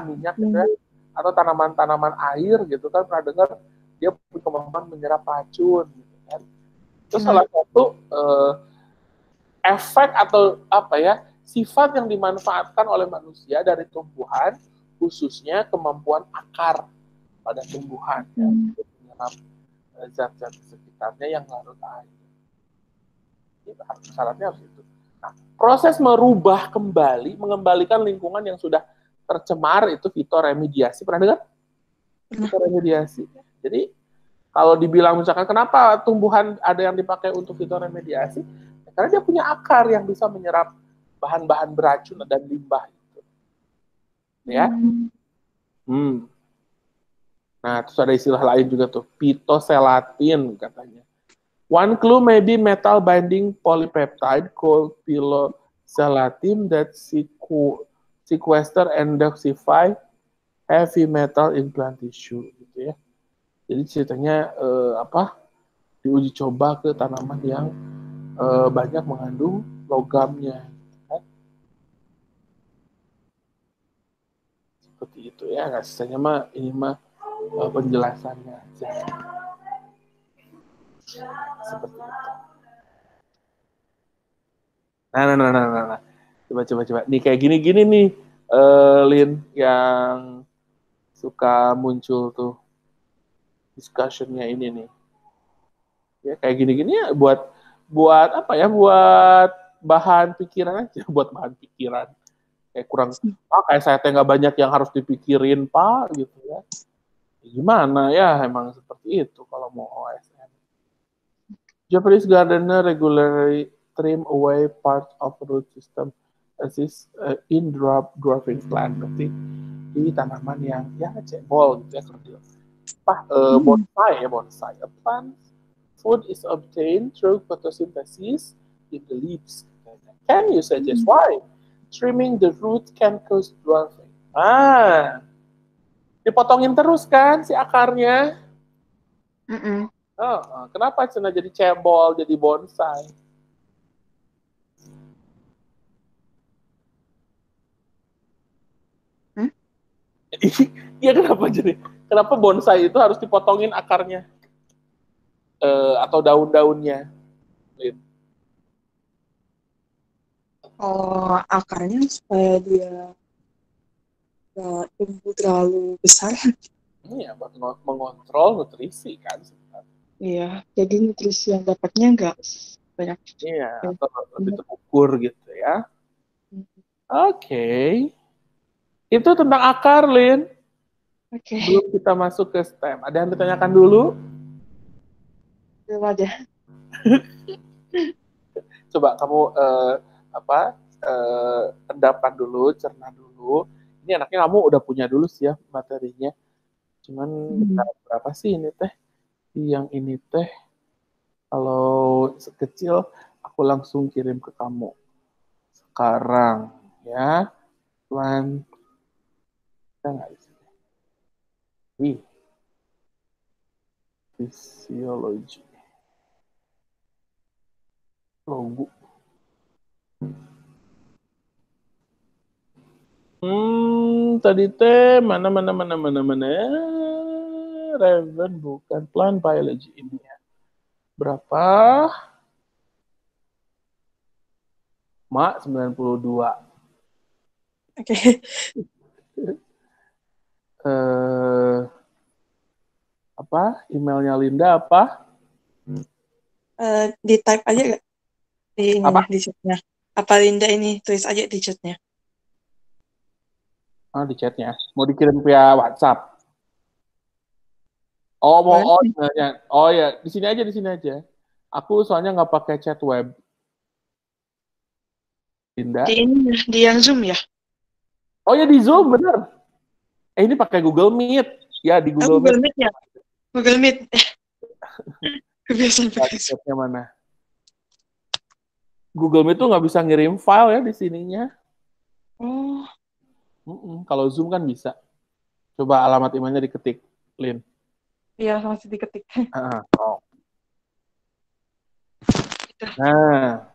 minyak gitu ya, atau tanaman-tanaman air gitu kan, pernah dengar dia punya kemampuan menyerap racun gitu kan. Itu salah satu efek atau sifat yang dimanfaatkan oleh manusia dari tumbuhan, khususnya kemampuan akar pada tumbuhan ya, untuk menyerap zat-zat sekitarnya yang larut air. Syaratnya harus itu. Nah, proses merubah kembali, mengembalikan lingkungan yang sudah tercemar itu fitoremediasi. Pernah dengar? Fitoremediasi. Jadi kalau dibilang misalkan kenapa tumbuhan ada yang dipakai untuk fitoremediasi? Karena dia punya akar yang bisa menyerap bahan-bahan beracun dan limbah itu. Ya. Nah, terus ada istilah lain juga tuh, pitoselatin katanya. One clue may be metal binding polypeptide called piloselatin that sequester and detoxify heavy metal in plant tissue gitu ya. Jadi ceritanya diuji coba ke tanaman yang banyak mengandung logamnya. Seperti itu ya, nggak sisanya mah ini mah penjelasannya aja. Seperti itu. Nah. Coba. Nih kayak gini nih, Lin, yang suka muncul tuh discussion-nya ini nih. Ya kayak gini-gini ya buat apa ya? Buat bahan pikiran aja, buat bahan pikiran. Kayak kurang, kayak saya nggak banyak yang harus dipikirin, Pak, gitu ya. Gimana ya, emang seperti itu kalau mau OSN. Japanese gardener regularly trim away parts of root system assist in dwarfing plant. Berarti di tanaman yang ya cebol gitu ya, kerdil. Bonsai. A plant food is obtained through photosynthesis in the leaves. Can you suggest why trimming the root can cause dwarfing? Dipotongin terus kan si akarnya. Kenapa cina jadi cebol, jadi bonsai? Iya kenapa bonsai itu harus dipotongin akarnya atau daun-daunnya? Oh, akarnya supaya dia nggak tumbuh terlalu besar. Iya, buat mengontrol nutrisi kan sebenarnya. Iya, jadi nutrisi yang dapatnya nggak banyak. Iya, atau lebih terukur gitu ya. Oke. Itu tentang akar, Lin. Oke. Belum kita masuk ke stem. Ada yang ditanyakan dulu? Belum ada. Coba kamu endapan dulu, cerna dulu. Ini anaknya kamu udah punya dulu sih ya materinya. Cuman berapa sih ini teh? Yang ini teh kalau sekecil aku langsung kirim ke kamu. Sekarang ya. Plant kita nggak isi. Fisiologi. Logo. Tadi teh mana. Raven bukan plant biology ini ya. Berapa? Mak 92. Oke. Apa? Emailnya Linda apa? Di type aja nggak? Di apa? Di chatnya. Apa Linda ini? Tulis aja di chatnya. Ah, di chatnya. Mau dikirim via WhatsApp. Oh, mau Boleh. oh, ya. Oh ya, di sini aja, di sini aja. Aku soalnya nggak pakai chat web, Dinda. Di yang Zoom ya? Oh ya di Zoom, bener. Ini pakai Google Meet. Ya di Oh, Google Meet. Google Meet ya? Google Meet. Kebiasaan Ya, pakai di Zoom. chatnya mana? Google Meet tuh nggak bisa ngirim file ya di sininya. Oh, Kalau Zoom kan bisa. Coba alamat emailnya diketik, Lin. iya masih diketik. Oh. Nah,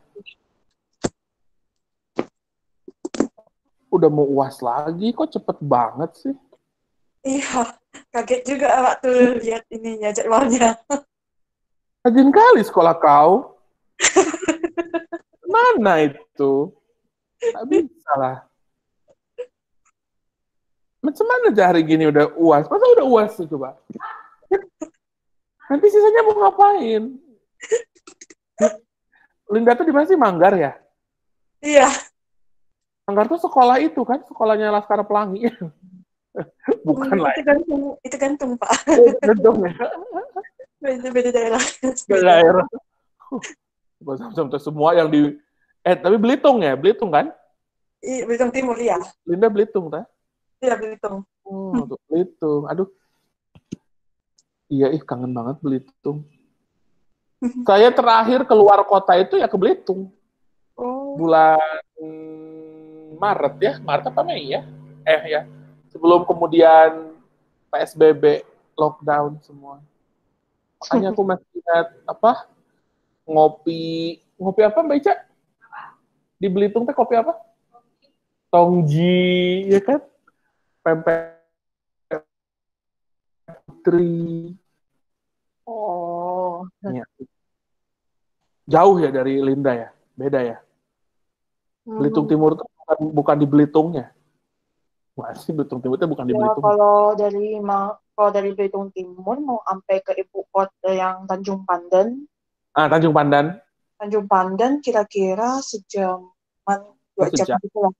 udah mau UAS lagi, kok cepet banget sih? Iya, kaget juga waktu lihat ininya jadwalnya. Rajin kali sekolah kau. Mana itu? Tak bisa lah. Macam mana hari gini udah UAS? Masa udah UAS sih coba? Nanti sisanya mau ngapain? Linda tuh di mana sih? Manggar ya? Iya, Manggar tuh sekolah itu kan? Sekolahnya Laskar Pelangi. Bukan lah. itu gantung Pak. Beda dong ya. Beda daerah. Beda Beda. daerah. Sampai semua yang di... tapi Belitung ya? Belitung kan? Iya, Belitung Timur ya. Linda Belitung, kan? Iya, Belitung. Oh, tuh, Belitung. Aduh, iya, kangen banget Belitung. Saya terakhir keluar kota itu ya ke Belitung. Oh, Bulan Maret ya, Maret apa Mei ya? Ya. Sebelum kemudian PSBB, lockdown semua. Makanya aku masih ingat apa? Ngopi, ngopi apa Mbak Ica? Di Belitung teh kopi apa? Tongji, ya kan? Pempek Putri. oh. Ya. Jauh ya dari Linda ya? Beda ya? Belitung Hmm. Timur itu bukan di Belitungnya. Wah, sih Belitung Timur itu bukan di Ya, Belitung. kalau dari Belitung Timur mau sampai ke ibu kota yang Tanjung Pandan, Tanjung Pandan. Tanjung Pandan kira-kira sejaman Oh, 2 jam sejak. gitu lah.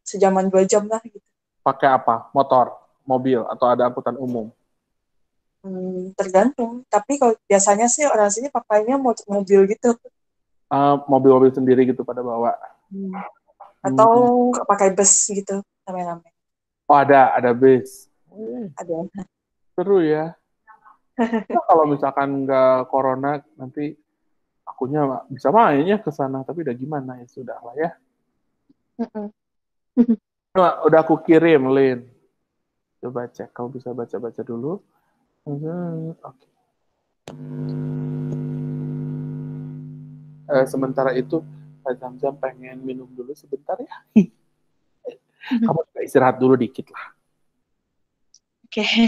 Sejaman 2 jam lah gitu. Pakai apa? Motor, mobil, atau ada angkutan umum? Tergantung. Tapi kalau biasanya sih orang sini pakainya mobil gitu. Mobil-mobil sendiri gitu pada bawa. Hmm. Atau Hmm. nggak pakai bus gitu, rame-rame. Oh, ada bis. Ada. Seru ya. Nah, kalau misalkan nggak corona, nanti akunya bisa mainnya ke sana. Tapi udah gimana ya, sudah lah ya. Mm-mm. Nah, udah aku kirim, Lin. Coba cek, kau bisa baca-baca dulu. Oke. Sementara itu, Pak Zamzam pengen minum dulu sebentar ya. Kamu juga istirahat dulu dikit lah. Oke.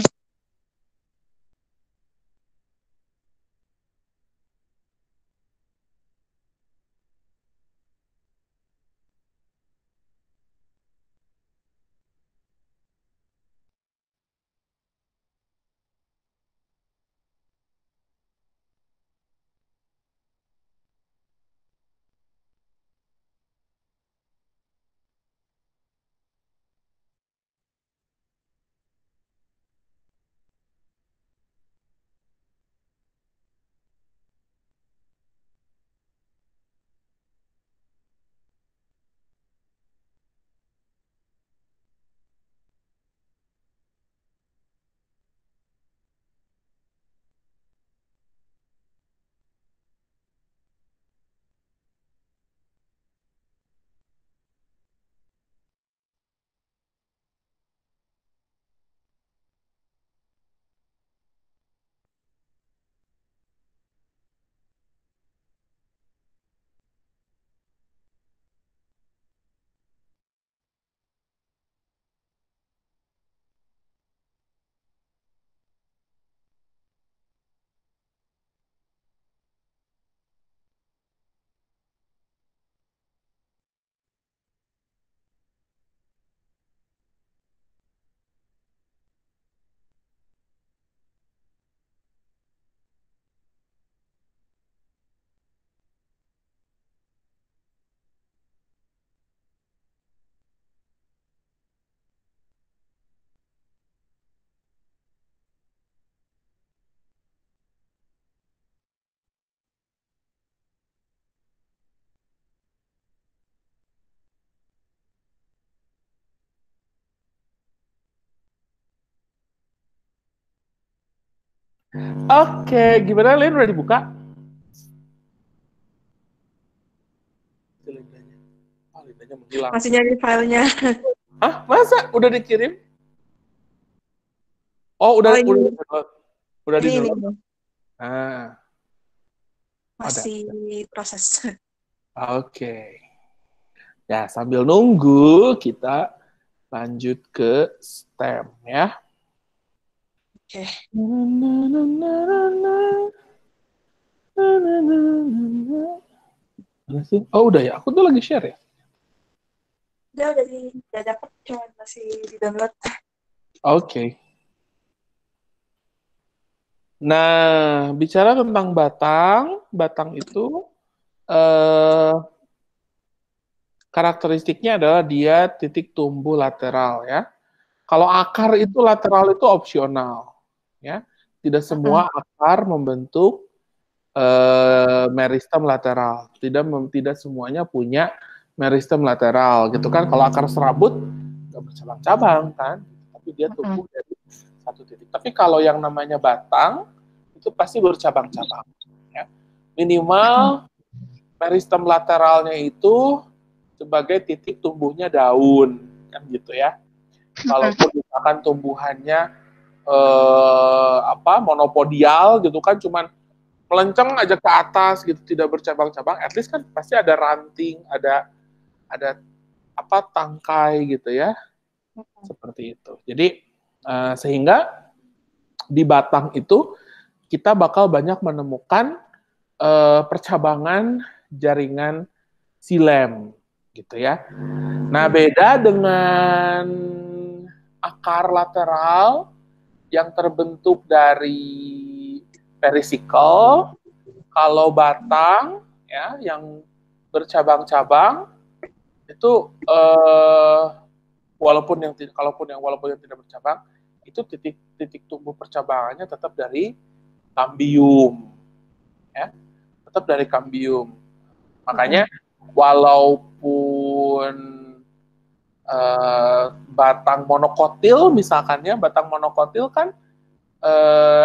Oke, gimana Lin? Udah dibuka? Lindanya. Oh, lindanya menghilang. Masih nyari filenya. Hah? Masa? Udah dikirim? Oh, udah Ini. di-download. Udah Ini. di-download. Ah, ada. Masih proses. Oke. Ya, sambil nunggu kita lanjut ke STEM ya. Oke. Mana sih? Oh, udah ya. Aku tuh lagi share ya. Udah dapet, cuma masih di download. Oke. Nah, bicara tentang batang, batang itu karakteristiknya adalah dia titik tumbuh lateral ya. Kalau akar itu lateral itu opsional ya. Tidak semua akar membentuk meristem lateral. Tidak semuanya punya meristem lateral gitu kan. Kalau akar serabut nggak bercabang-cabang kan, tapi dia tumbuh dari satu titik. Tapi kalau yang namanya batang itu pasti bercabang-cabang ya. Minimal meristem lateralnya itu sebagai titik tumbuhnya daun kan gitu ya. Kalaupun misalkan tumbuhannya monopodial gitu kan, cuman melenceng aja ke atas gitu, tidak bercabang-cabang, at least kan pasti ada ranting, ada tangkai gitu ya, seperti itu. Jadi sehingga di batang itu kita bakal banyak menemukan percabangan jaringan silem gitu ya. Nah, beda dengan akar lateral yang terbentuk dari perisikal, kalau batang ya yang bercabang-cabang itu walaupun yang tidak bercabang itu titik tumbuh percabangannya tetap dari kambium ya, tetap dari kambium. Makanya walaupun batang monokotil misalkan ya, batang monokotil kan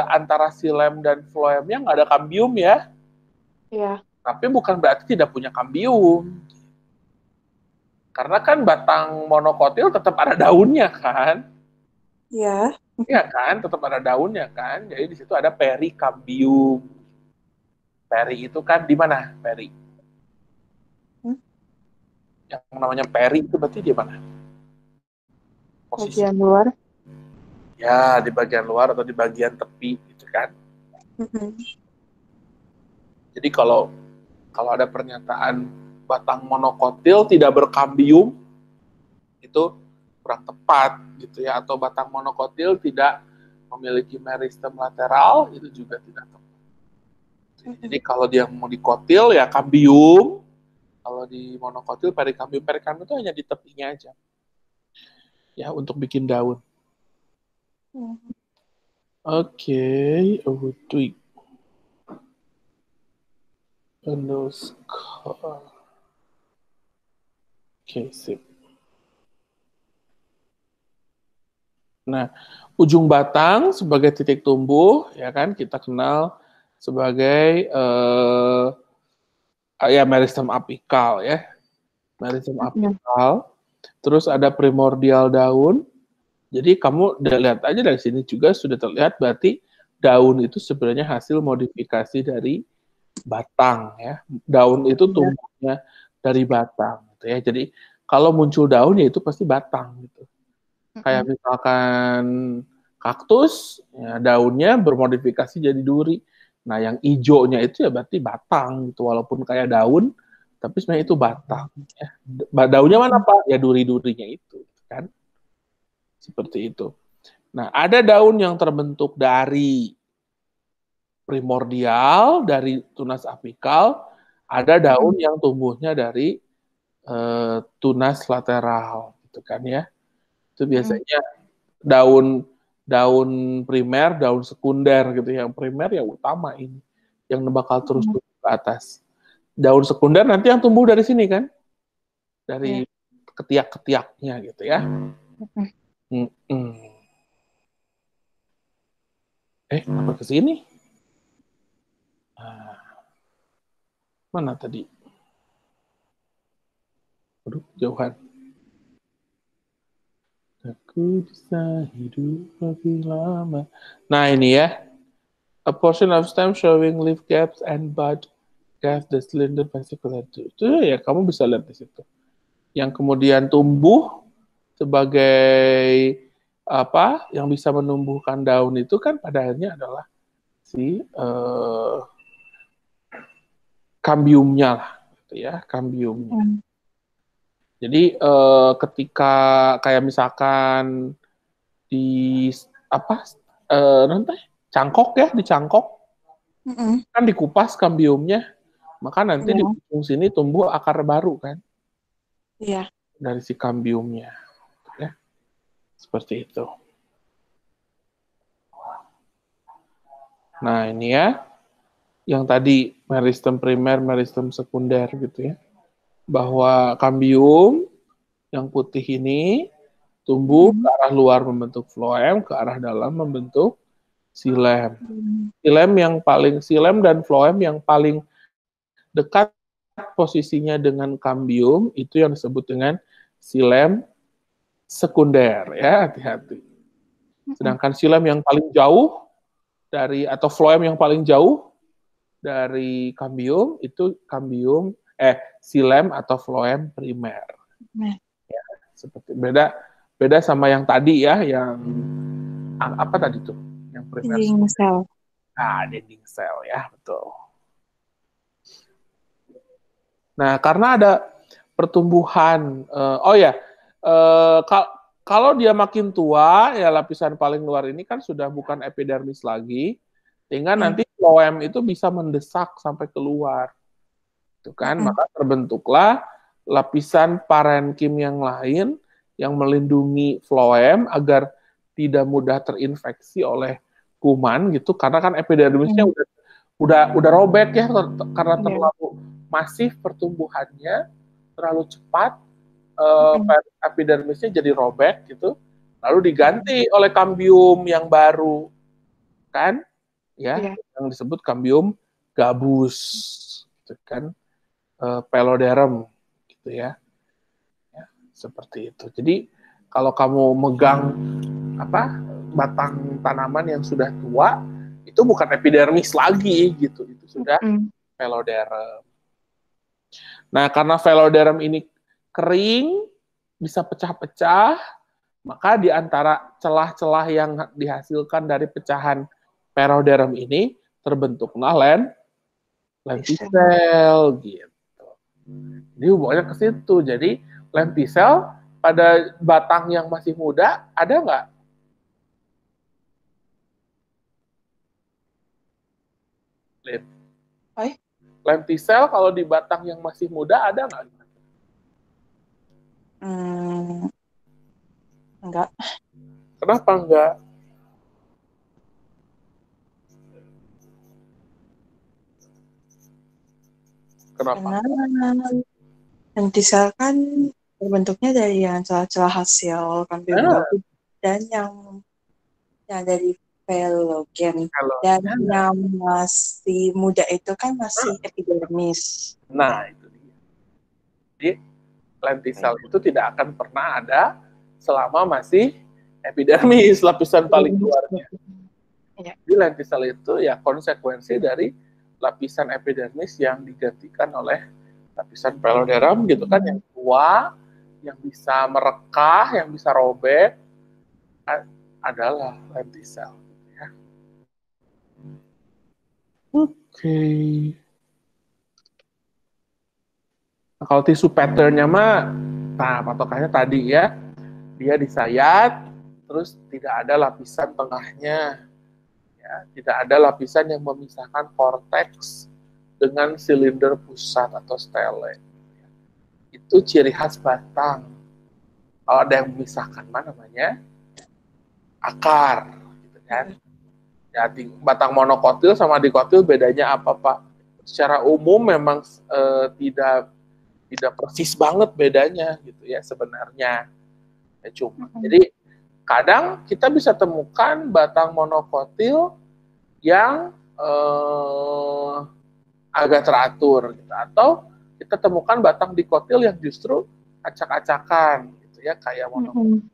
antara silem dan floemnya nggak ada kambium ya. Iya. Tapi bukan berarti tidak punya kambium. Karena kan batang monokotil tetap ada daunnya kan. Iya. Iya kan, tetap ada daunnya kan. Jadi di situ ada perikambium. Peri itu kan di mana? Peri. Yang namanya peri itu berarti di mana? Posisi. Bagian luar. Ya, di bagian luar atau di bagian tepi gitu kan. Jadi kalau ada pernyataan batang monokotil tidak berkambium, itu kurang tepat gitu ya, atau batang monokotil tidak memiliki meristem lateral, itu juga tidak tepat. Jadi kalau dia mau dikotil ya kambium, kalau di monokotil perikambium. Perikambium itu hanya di tepinya aja ya, untuk bikin daun. Oke, tweak underscore. Oke, sip. Nah, ujung batang sebagai titik tumbuh ya kan kita kenal sebagai ya meristem apikal ya. Meristem apikal. Terus ada primordial daun. Jadi kamu lihat aja dari sini juga sudah terlihat berarti daun itu sebenarnya hasil modifikasi dari batang ya. Daun itu tumbuhnya dari batang gitu ya. Jadi kalau muncul daun ya itu pasti batang gitu. Kayak misalkan kaktus, ya daunnya bermodifikasi jadi duri. Nah, yang hijaunya itu ya berarti batang gitu, walaupun kayak daun, tapi sebenarnya itu batang. Ya. Daunnya mana Pak? Ya duri-durinya itu, kan? Seperti itu. Nah, ada daun yang terbentuk dari primordial, dari tunas apikal, ada daun yang tumbuhnya dari tunas lateral, gitu kan ya. Itu biasanya daun primer, daun sekunder gitu. Yang primer yang utama ini, yang bakal terus tumbuh ke atas. Daun sekunder nanti yang tumbuh dari sini kan, dari ketiak-ketiaknya gitu ya. Kenapa ke sini? Mana tadi? Aduh, jauhan. Aku bisa hidup lebih lama. Nah, ini ya. A portion of stem showing leaf gaps and bud gaps the cylinder fascicle. Itu ya kamu bisa lihat di situ. Yang kemudian tumbuh sebagai apa yang bisa menumbuhkan daun itu kan pada akhirnya adalah si kambiumnya lah, gitu ya, kambiumnya. Jadi ketika kayak misalkan di apa nanti cangkok ya, di cangkok kan dikupas kambiumnya, maka nanti di ujung sini tumbuh akar baru kan dari si kambiumnya, ya seperti itu. Nah ini ya, yang tadi meristem primer, meristem sekunder gitu ya, bahwa kambium yang putih ini tumbuh ke arah luar membentuk floem, ke arah dalam membentuk xilem. Xilem dan floem yang paling dekat posisinya dengan kambium itu yang disebut dengan xilem sekunder ya, hati-hati. Sedangkan xilem yang paling jauh dari atau floem yang paling jauh dari kambium itu xilem atau floem primer. Ya, seperti beda sama yang tadi ya, yang apa tadi tuh? Yang primer. Dinding sel. Dinding sel ya, betul. Nah, karena ada pertumbuhan, kalau dia makin tua, ya lapisan paling luar ini kan sudah bukan epidermis lagi, sehingga nanti floem itu bisa mendesak sampai keluar, itu kan, maka terbentuklah lapisan parenkim yang lain yang melindungi floem agar tidak mudah terinfeksi oleh kuman gitu, karena kan epidermisnya udah robek ya, karena terlalu masif pertumbuhannya, terlalu cepat, epidermisnya jadi robek gitu, lalu diganti oleh kambium yang baru, kan, ya, yang disebut kambium gabus, gitu kan, peloderm, gitu ya, seperti itu. Jadi kalau kamu megang batang tanaman yang sudah tua, itu bukan epidermis lagi, gitu, itu sudah peloderm. Nah, karena veloderm ini kering, bisa pecah-pecah, maka di antara celah-celah yang dihasilkan dari pecahan veloderm ini terbentuklah lentisel gitu. Jadi hubungannya ke situ. Jadi lentisel pada batang yang masih muda ada nggak? Lentisel kalau di batang yang masih muda ada nggak? Enggak. Kenapa enggak? Kenapa? Karena lentisel kan terbentuknya dari yang celah-celah hasil kambium gabus dan yang dari velogen. Dan yang masih muda itu kan masih epidermis. Nah, itu dia. Jadi lentisel itu tidak akan pernah ada selama masih epidermis, lapisan paling luarnya. Jadi lentisel itu ya konsekuensi dari lapisan epidermis yang digantikan oleh lapisan peloderm gitu kan, yang tua, yang bisa merekah, yang bisa robek, adalah lentisel. Ya. Oke. Nah, kalau tisu patternnya mah, nah patokannya tadi ya, dia disayat, terus tidak ada lapisan tengahnya, ya, tidak ada lapisan yang memisahkan korteks dengan silinder pusat atau stele. Itu ciri khas batang. Kalau ada yang memisahkan, mana namanya? Akar, gitu kan? Ya, batang monokotil sama dikotil bedanya apa, Pak? Secara umum memang tidak persis banget bedanya, gitu ya sebenarnya. Ya, cuma, jadi kadang kita bisa temukan batang monokotil yang agak teratur gitu. Atau kita temukan batang dikotil yang justru acak-acakan gitu ya, kayak monokotil.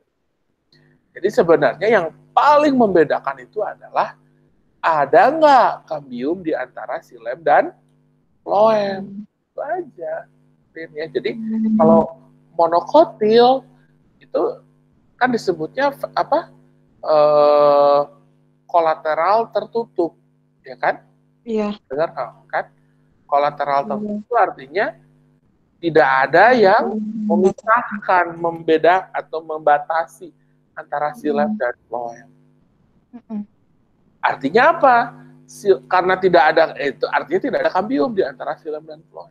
Jadi sebenarnya yang paling membedakan itu adalah ada nggak kambium di antara silem dan phloem. Itu aja. Ya. Jadi kalau monokotil itu kan disebutnya apa? Kolateral tertutup, ya kan? Iya. Dengar kan? Kolateral tertutup itu artinya tidak ada yang memisahkan, membeda atau membatasi antara silem dan phloem. Artinya apa? Karena tidak ada itu artinya tidak ada kambium di antara silem dan phloem.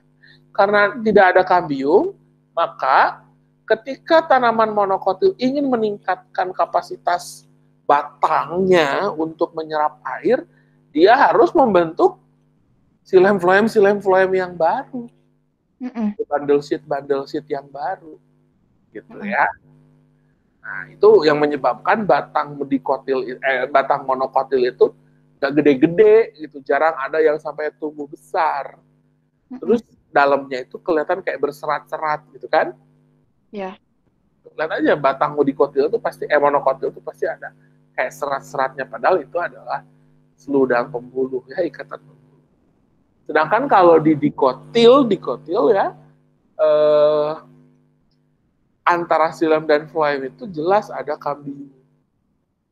Karena tidak ada kambium, maka ketika tanaman monokotil ingin meningkatkan kapasitas batangnya untuk menyerap air, dia harus membentuk silem-phloem yang baru. Bundle seed yang baru. Gitu ya. Nah, itu yang menyebabkan batang monokotil itu gak gede-gede gitu, jarang ada yang sampai tumbuh besar. Terus dalamnya itu kelihatan kayak berserat-serat gitu kan? Ya. Lihat aja batang dikotil itu pasti monokotil itu pasti ada kayak serat-seratnya, padahal itu adalah seludang pembuluh ya, ikatan pembuluh. Sedangkan kalau di dikotil ya antara silem dan phloem itu jelas ada kambium.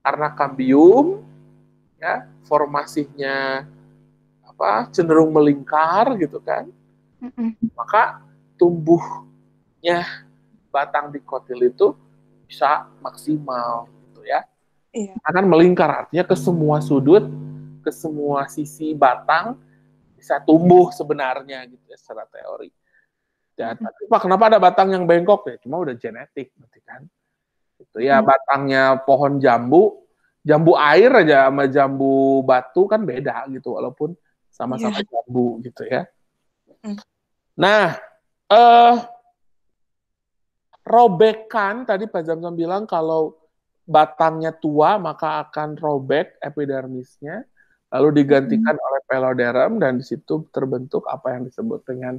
Karena kambium ya formasinya cenderung melingkar gitu kan. Maka tumbuhnya batang dikotil itu bisa maksimal gitu ya. Iya. Akan melingkar artinya ke semua sudut, ke semua sisi batang bisa tumbuh sebenarnya gitu ya secara teori. Ya, tapi Pak, kenapa ada batang yang bengkok ya? Cuma udah genetik berarti kan. Itu ya batangnya pohon jambu air aja sama jambu batu kan beda gitu walaupun sama-sama jambu gitu ya. Nah, robekan tadi Pak Zamzam bilang kalau batangnya tua maka akan robek epidermisnya lalu digantikan oleh peloderm dan di situ terbentuk apa yang disebut dengan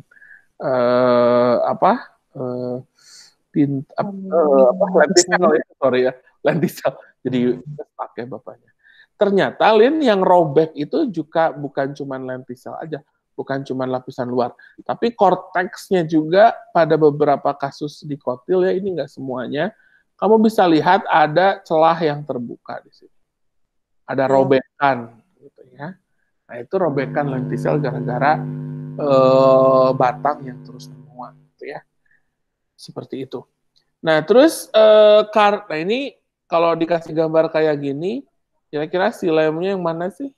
lentisel. Jadi pakai bapaknya. Ternyata Lin yang robek itu juga bukan cuma lentisel aja, bukan cuma lapisan luar, tapi korteksnya juga pada beberapa kasus dikotil ya, ini nggak semuanya. Kamu bisa lihat ada celah yang terbuka di situ. Ada robekan gitu ya. Nah, itu robekan lentisel gara-gara batang yang terus menguat gitu ya. Seperti itu. Nah, terus nah ini kalau dikasih gambar kayak gini, kira-kira silemnya yang mana sih?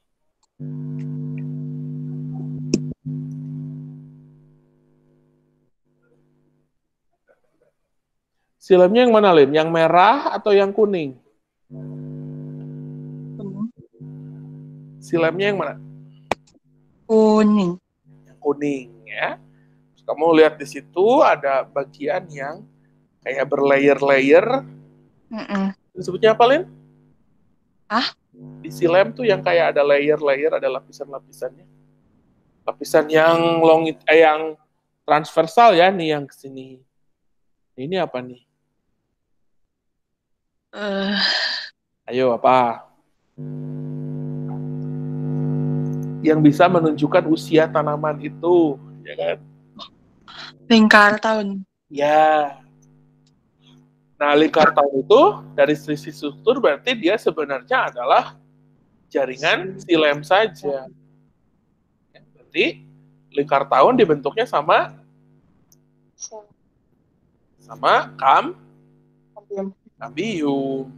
Silemnya yang mana, Lin? Yang merah atau yang kuning? Silemnya yang mana? Kuning. Yang kuning ya. Terus kamu lihat di situ ada bagian yang kayak berlayer-layer. Disebutnya apa, Lin? Di silem tuh yang kayak ada layer-layer, ada lapisan-lapisannya. Lapisan yang yang transversal ya, nih yang kesini. Ini apa nih? Ayo, apa? Yang bisa menunjukkan usia tanaman itu, ya kan? Lingkar tahun. Ya. Nah, lingkar tahun itu dari sisi struktur berarti dia sebenarnya adalah jaringan silem saja. Berarti lingkar tahun dibentuknya sama kambium.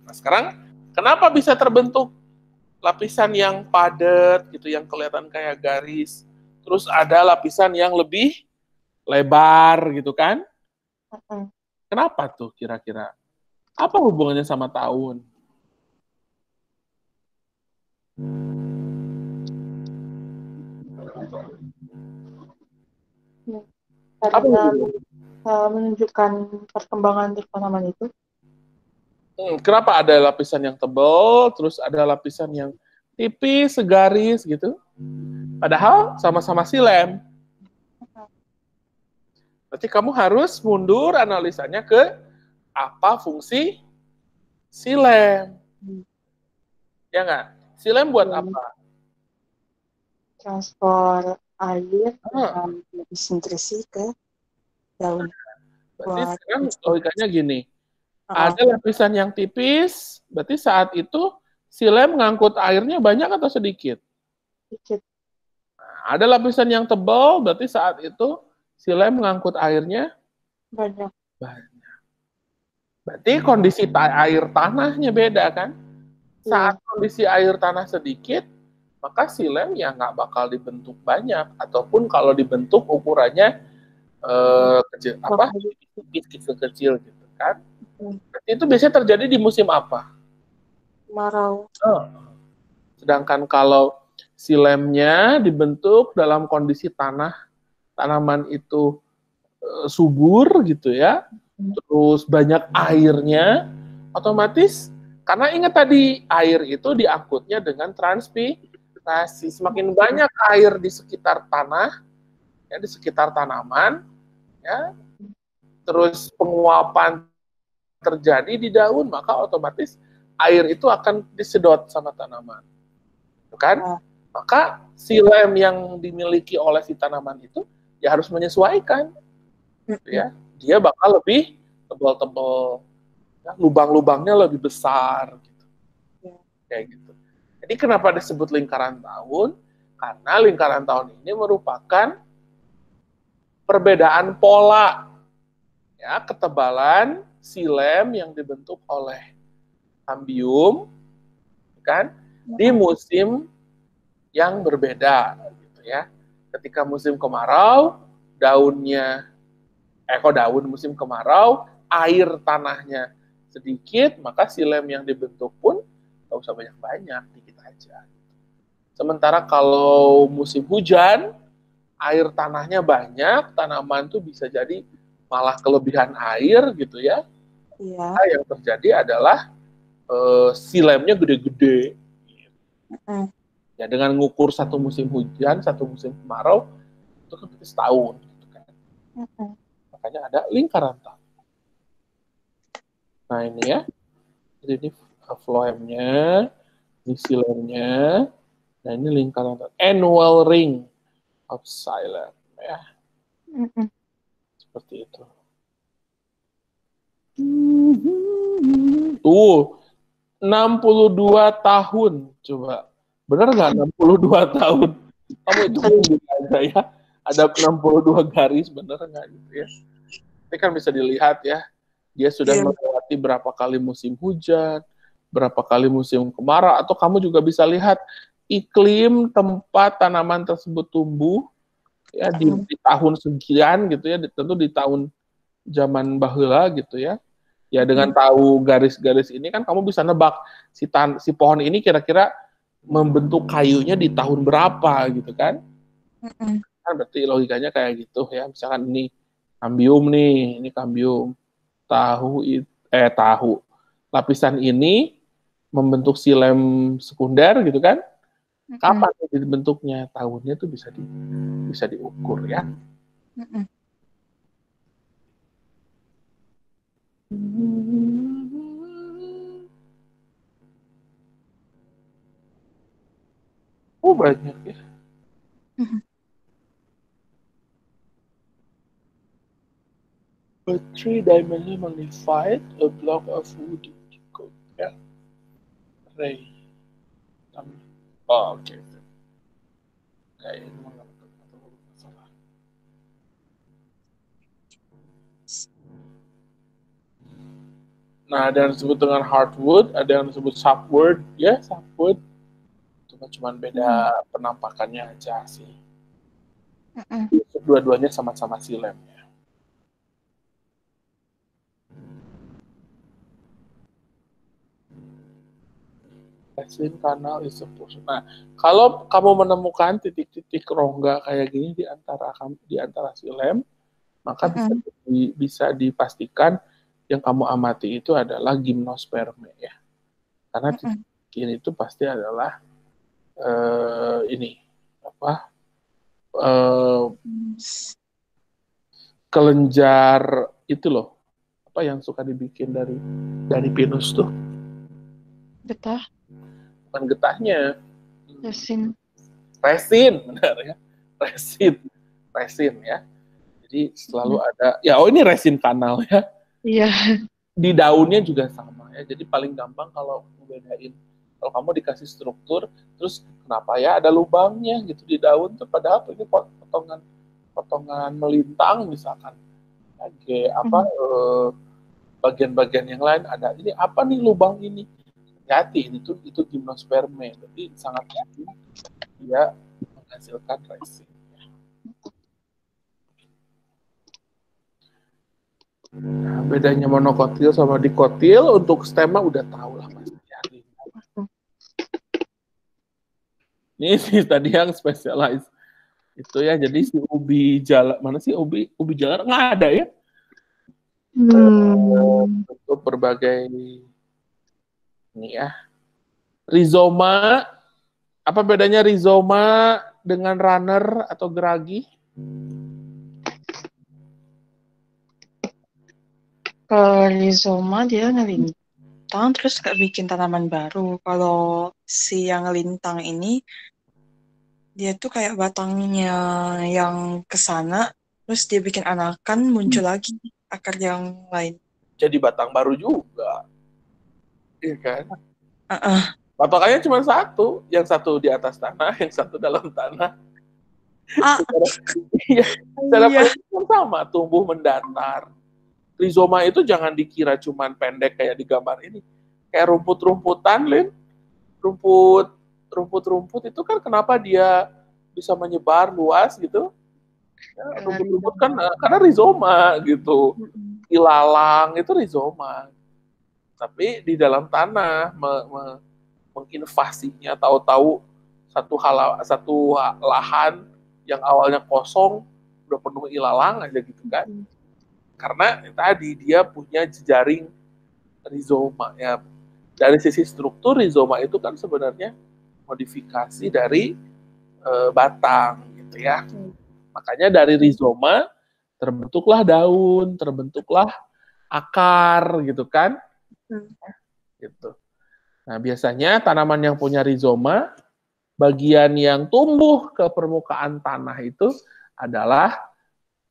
Nah, sekarang kenapa bisa terbentuk lapisan yang padat gitu, yang kelihatan kayak garis, terus ada lapisan yang lebih lebar gitu kan? Kenapa tuh kira-kira? Apa hubungannya sama tahun? Karena menunjukkan perkembangan tanaman itu. Kenapa ada lapisan yang tebal, terus ada lapisan yang tipis, segaris gitu. Padahal sama-sama silem. Berarti kamu harus mundur analisanya ke apa fungsi silem. Ya nggak? Silem buat apa? Transport air dan nutrisi ke daun. Berarti sekarang logikanya gini. Ada lapisan yang tipis, berarti saat itu silem ngangkut airnya banyak atau sedikit? Sedikit. Ada lapisan yang tebal, berarti saat itu silem ngangkut airnya banyak. Berarti kondisi air tanahnya beda kan? Saat kondisi air tanah sedikit, maka silem ya nggak bakal dibentuk banyak, ataupun kalau dibentuk ukurannya kecil, kecil gitu kan? Berarti itu biasanya terjadi di musim apa? Kemarau. Sedangkan kalau silemnya dibentuk dalam kondisi tanaman itu subur gitu ya, terus banyak airnya, otomatis karena ingat tadi air itu diangkutnya dengan transpirasi. Semakin banyak air di sekitar tanah, ya di sekitar tanaman, ya, terus penguapan terjadi di daun, maka otomatis air itu akan disedot sama tanaman, kan? Maka silem yang dimiliki oleh si tanaman itu ya harus menyesuaikan, ya. Dia bakal lebih tebal-tebal, ya, lubang-lubangnya lebih besar, gitu. Kayak gitu. Jadi kenapa disebut lingkaran tahun? Karena lingkaran tahun ini merupakan perbedaan pola, ya, ketebalan silem yang dibentuk oleh kambium, kan, di musim yang berbeda, gitu ya. Ketika musim kemarau, musim kemarau, air tanahnya sedikit, maka silem yang dibentuk pun nggak usah banyak-banyak, dikit aja. Sementara kalau musim hujan, air tanahnya banyak, tanaman tuh bisa jadi malah kelebihan air gitu ya. Nah, yang terjadi adalah silemnya gede-gede. Ya dengan ngukur satu musim hujan, satu musim kemarau, itu kan setahun. Gitu kan. Makanya ada lingkaran tahun. Nah ini ya, jadi ini phloemnya, ini silemnya, nah ini lingkaran tahun. Annual ring of xylem, ya. Seperti itu. Tuh, 62 tahun. Coba. Bener nggak 62 tahun? Kamu itu aja ya. Ada 62 garis, bener nggak gitu ya? Ini kan bisa dilihat ya. Dia sudah melewati berapa kali musim hujan, berapa kali musim kemarau, atau kamu juga bisa lihat iklim tempat tanaman tersebut tumbuh ya di tahun sekian gitu ya, tentu di tahun zaman baheula gitu ya. Ya dengan tahu garis-garis ini kan kamu bisa nebak si pohon ini kira-kira membentuk kayunya di tahun berapa gitu kan. Kan berarti logikanya kayak gitu ya. Misalkan ini kambium nih, ini kambium. Tahu lapisan ini membentuk silem sekunder gitu kan. Kapan dibentuknya? Tahunnya itu bisa diukur ya. Oh banyak ya. A three-dimensional magnified a block of wood ya. Ray. Oh, oke. Kayak ini masalah. Nah, ada yang disebut dengan hardwood, ada yang disebut softwood, ya softwood. Cuma beda penampakannya aja sih. Dua-duanya sama-sama silem ya. Resin kanal is supposed. Nah, kalau kamu menemukan titik-titik rongga kayak gini di antara silem, maka bisa dipastikan yang kamu amati itu adalah gimnosperme ya. Karena titik ini itu pasti adalah ini apa kelenjar itu loh, apa yang suka dibikin dari pinus tuh? Getah. Bukan getahnya. Resin. Benar ya. Resin ya. Jadi selalu ada, ya ini resin kanal ya. Iya. Di daunnya juga sama ya. Jadi paling gampang kalau membedain, kalau kamu dikasih struktur, terus kenapa ya ada lubangnya gitu di daun tuh, padahal ini potongan melintang misalkan. Bagian-bagian yang lain ada. Ini apa nih lubang ini? Hati itu gimnosperme. Jadi sangat mungkin dia menghasilkan resin. Nah, bedanya monokotil sama dikotil untuk stemma udah tahu lah pasti. Ini sih tadi yang spesialis itu ya. Jadi si ubi jala, mana sih ubi jala nggak ada ya? Untuk berbagai ini ya. Rizoma, apa bedanya rizoma dengan runner atau geragi? Kalau rizoma dia ngelintang terus gak bikin tanaman baru. Kalau si yang ngelintang ini dia tuh kayak batangnya yang kesana, terus dia bikin anakan, muncul lagi akar yang lain. Jadi batang baru juga. Iya kan? Uh-uh. Patokannya cuma satu, yang satu di atas tanah, yang satu dalam tanah. Secara prinsip sama, tumbuh mendatar. Rizoma itu jangan dikira cuma pendek kayak di gambar ini. Kayak rumput-rumputan, Lin. Rumput-rumput itu kan kenapa dia bisa menyebar luas gitu? Ya, rumput-rumput kan karena rizoma gitu. Ilalang itu rizoma. Tapi di dalam tanah menginvasinya, tahu-tahu satu lahan yang awalnya kosong udah penuh ilalang aja gitu kan. Karena tadi dia punya jejaring rizoma ya. Dari sisi struktur rizoma itu kan sebenarnya modifikasi dari batang gitu ya. Makanya dari rizoma terbentuklah daun, terbentuklah akar gitu kan. Gitu. Nah, biasanya tanaman yang punya rizoma, bagian yang tumbuh ke permukaan tanah itu adalah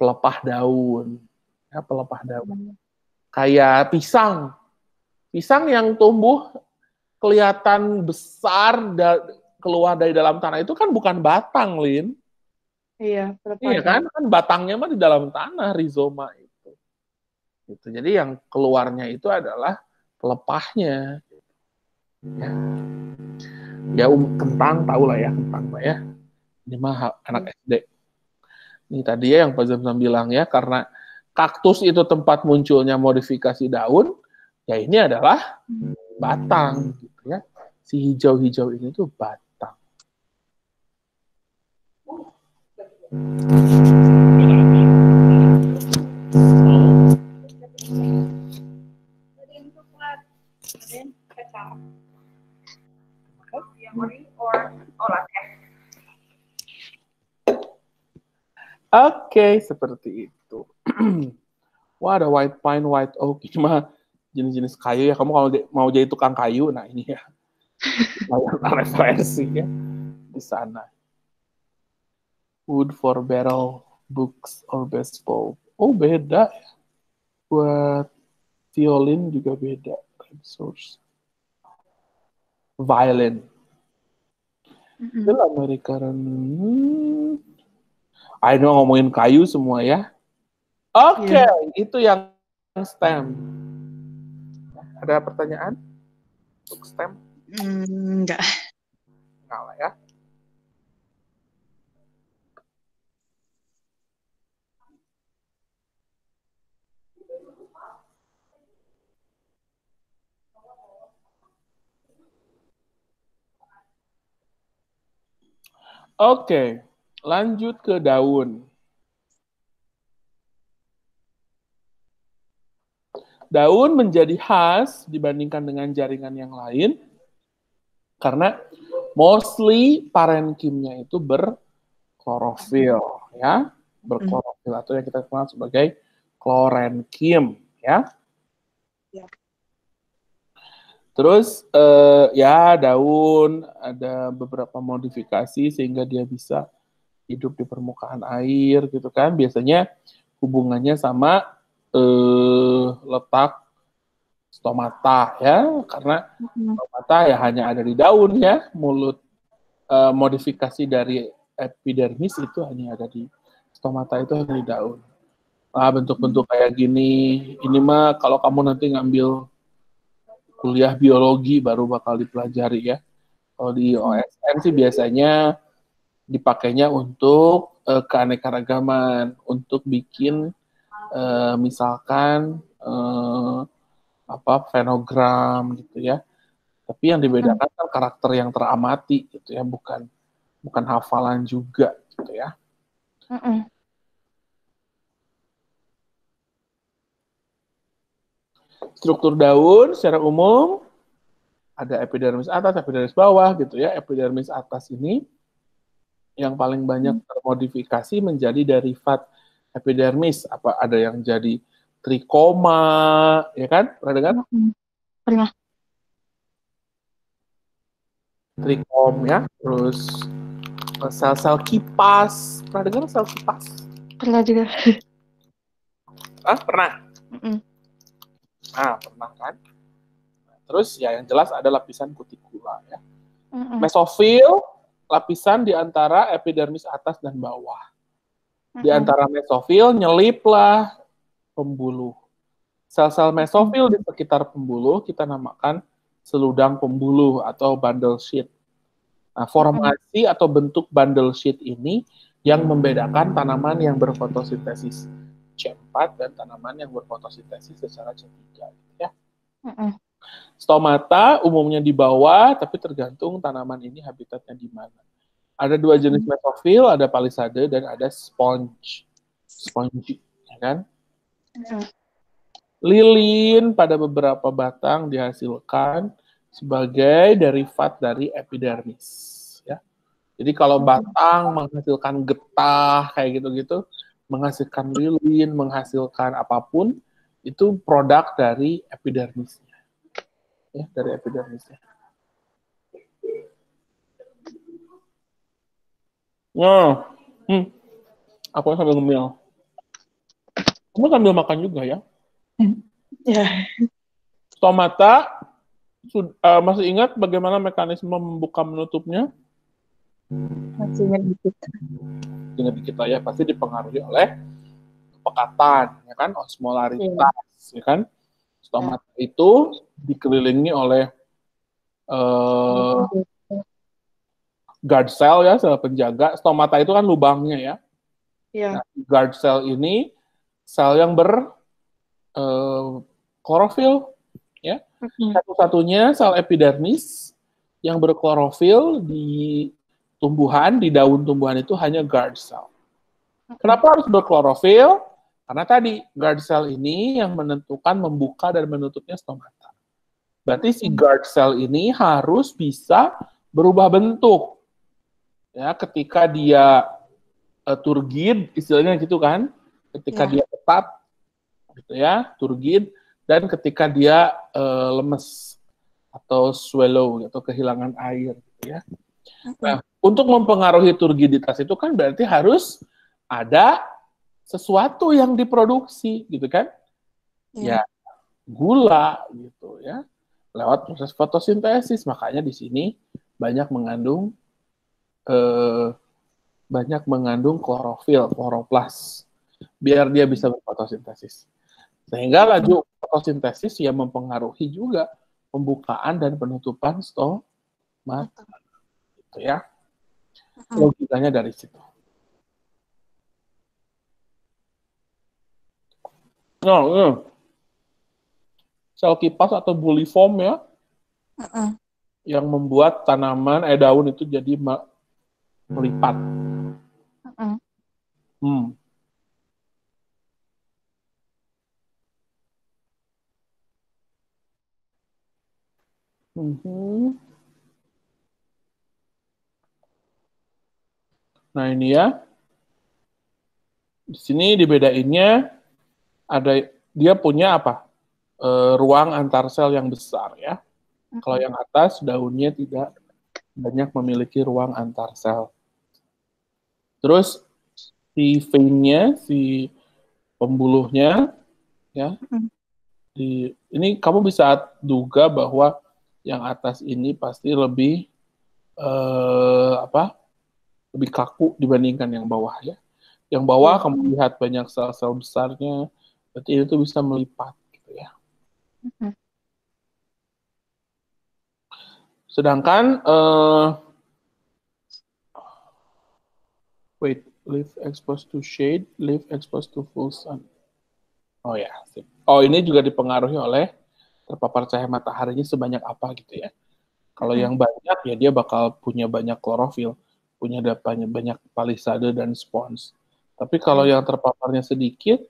pelepah daun. Ya, pelepah daun. Kayak pisang. Pisang yang tumbuh kelihatan besar keluar dari dalam tanah itu kan bukan batang, Lin. Iya, Iya kan? Kan batangnya mah di dalam tanah, rizoma itu. Gitu. Jadi yang keluarnya itu adalah pelepahnya. Ya. Ya kentang tahu lah ya, kentang Mbak ya. Ini mah anak SD. Ini tadi ya yang Pak Zamzam bilang ya, karena kaktus itu tempat munculnya modifikasi daun, ya ini adalah batang gitu ya. Si hijau-hijau ini tuh batang. Oke, seperti itu. Wah, ada white pine, white oak. Ini mah jenis-jenis kayu ya. Kamu kalau mau jadi tukang kayu, nah ini ya. Referensi ya di sana. Wood for barrel, books or baseball. Oh, beda ya. Buat violin juga beda. Source. Violin. Itu American. I know ngomongin kayu semua ya. Oke, itu yang stem. Ada pertanyaan untuk stem? Enggak. Enggak lah ya. Oke, lanjut ke daun. Daun menjadi khas dibandingkan dengan jaringan yang lain karena Mostly parenkimnya itu berklorofil, ya, berklorofil atau yang kita kenal sebagai klorenkim, ya. Ya. Terus ya daun ada beberapa modifikasi sehingga dia bisa hidup di permukaan air gitu kan. Biasanya hubungannya sama letak stomata ya, karena stomata ya hanya ada di daun ya, mulut modifikasi dari epidermis itu hanya ada di stomata, itu hanya di daun. Bentuk-bentuk kayak gini, ini mah kalau kamu nanti ngambil kuliah biologi baru bakal dipelajari ya. Kalau di OSN sih biasanya dipakainya untuk keanekaragaman, untuk bikin misalkan fenogram gitu ya. Tapi yang dibedakan kan karakter yang teramati gitu ya, bukan hafalan juga gitu ya. Struktur daun secara umum ada epidermis atas, epidermis bawah gitu ya. Epidermis atas ini yang paling banyak termodifikasi menjadi derivat epidermis. Apa ada yang jadi trikoma, ya kan? Pernah dengar? Pernah. Trikom ya. Terus sel-sel kipas. Pernah dengar sel kipas? Pernah juga. Pernah? Pernah kan? Terus ya yang jelas ada lapisan kutikula ya. Mesofil, lapisan di antara epidermis atas dan bawah. Di antara mesofil nyeliplah pembuluh. Sel-sel mesofil di sekitar pembuluh kita namakan seludang pembuluh atau bundle sheath. Nah, formasi atau bentuk bundle sheath ini yang membedakan tanaman yang berfotosintesis C4 dan tanaman yang berfotosintesis secara C3 ya. Stomata umumnya di bawah, tapi tergantung tanaman ini habitatnya di mana. Ada dua jenis mesofil, ada palisade dan ada sponge, ya kan? Lilin pada beberapa batang dihasilkan sebagai derivat dari epidermis. Ya. Jadi kalau batang menghasilkan getah kayak gitu-gitu, menghasilkan lilin, menghasilkan apapun, itu produk dari epidermisnya. Ya, dari epidermisnya. Aku sambil ngemil. Kamu sambil makan juga ya? Ya. Stomata, masih ingat bagaimana mekanisme membuka menutupnya? Masih ingat dikit. Ingat dikit lah ya, pasti dipengaruhi oleh kepekatan, ya kan, osmolaritas, ya kan. Stomata itu dikelilingi oleh guard cell ya, sel penjaga. Stomata itu kan lubangnya ya. Nah, guard cell ini sel yang klorofil ya. Satu-satunya sel epidermis yang berklorofil di tumbuhan, di daun tumbuhan itu hanya guard cell. Kenapa harus berklorofil? Karena tadi guard cell ini yang menentukan membuka dan menutupnya stomata. Berarti si guard cell ini harus bisa berubah bentuk. Ya, ketika dia turgid, istilahnya gitu kan, ketika dia tetap, gitu ya, turgid, dan ketika dia lemes atau swallow atau kehilangan air, gitu ya. Nah, untuk mempengaruhi turgiditas itu kan berarti harus ada sesuatu yang diproduksi, gitu kan? Ya, gula, gitu ya, lewat proses fotosintesis. Makanya di sini banyak mengandung klorofil, kloroplas, biar dia bisa berfotosintesis. Sehingga laju fotosintesis yang mempengaruhi juga pembukaan dan penutupan stomata. Gitu ya. Logikanya dari situ. Nah, sel kipas atau buliform ya, yang membuat tanaman daun itu jadi melipat. Nah ini ya, di sini dibedainnya ada dia punya apa? Ruang antar sel yang besar ya. Kalau yang atas daunnya tidak banyak memiliki ruang antar sel. Terus si vein-nya, si pembuluhnya ya. Ini kamu bisa duga bahwa yang atas ini pasti lebih lebih kaku dibandingkan yang bawah ya. Yang bawah kamu lihat banyak sel-sel besarnya, berarti itu bisa melipat gitu ya. Sedangkan leaf exposed to shade, leaf exposed to full sun. Oh ya, sip. Oh ini juga dipengaruhi oleh terpapar cahaya mataharinya sebanyak apa gitu ya. Kalau yang banyak ya dia bakal punya banyak klorofil, punya banyak palisade dan spons. Tapi kalau yang terpaparnya sedikit,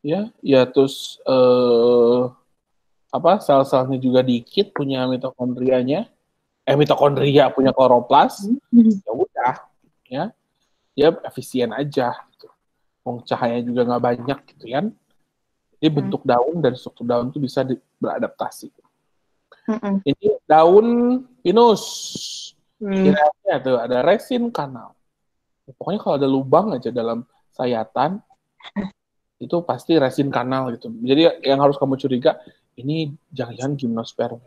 ya terus sel-selnya juga dikit, punya mitokondria punya kloroplas, ya udah, ya dia efisien aja. Gitu. Cahaya juga nggak banyak gitu kan. Jadi bentuk daun dan struktur daun itu bisa beradaptasi. Ini daun pinus. Kira-kira tuh ada resin kanal. Pokoknya kalau ada lubang aja dalam sayatan, itu pasti resin kanal gitu. Jadi yang harus kamu curiga, ini jangan-jangan gimnosperm.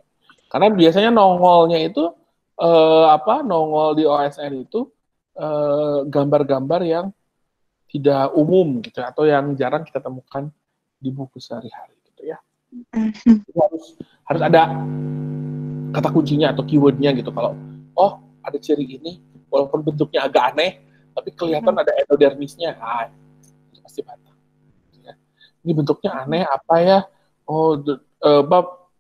Karena biasanya nongolnya itu, nongol di OSN itu gambar-gambar yang tidak umum gitu, atau yang jarang kita temukan di buku sehari-hari gitu ya. Jadi harus ada kata kuncinya atau keywordnya gitu. Kalau ada ciri ini, walaupun bentuknya agak aneh, tapi kelihatan ada endodermisnya, itu pasti batang. Ya. Ini bentuknya aneh apa ya?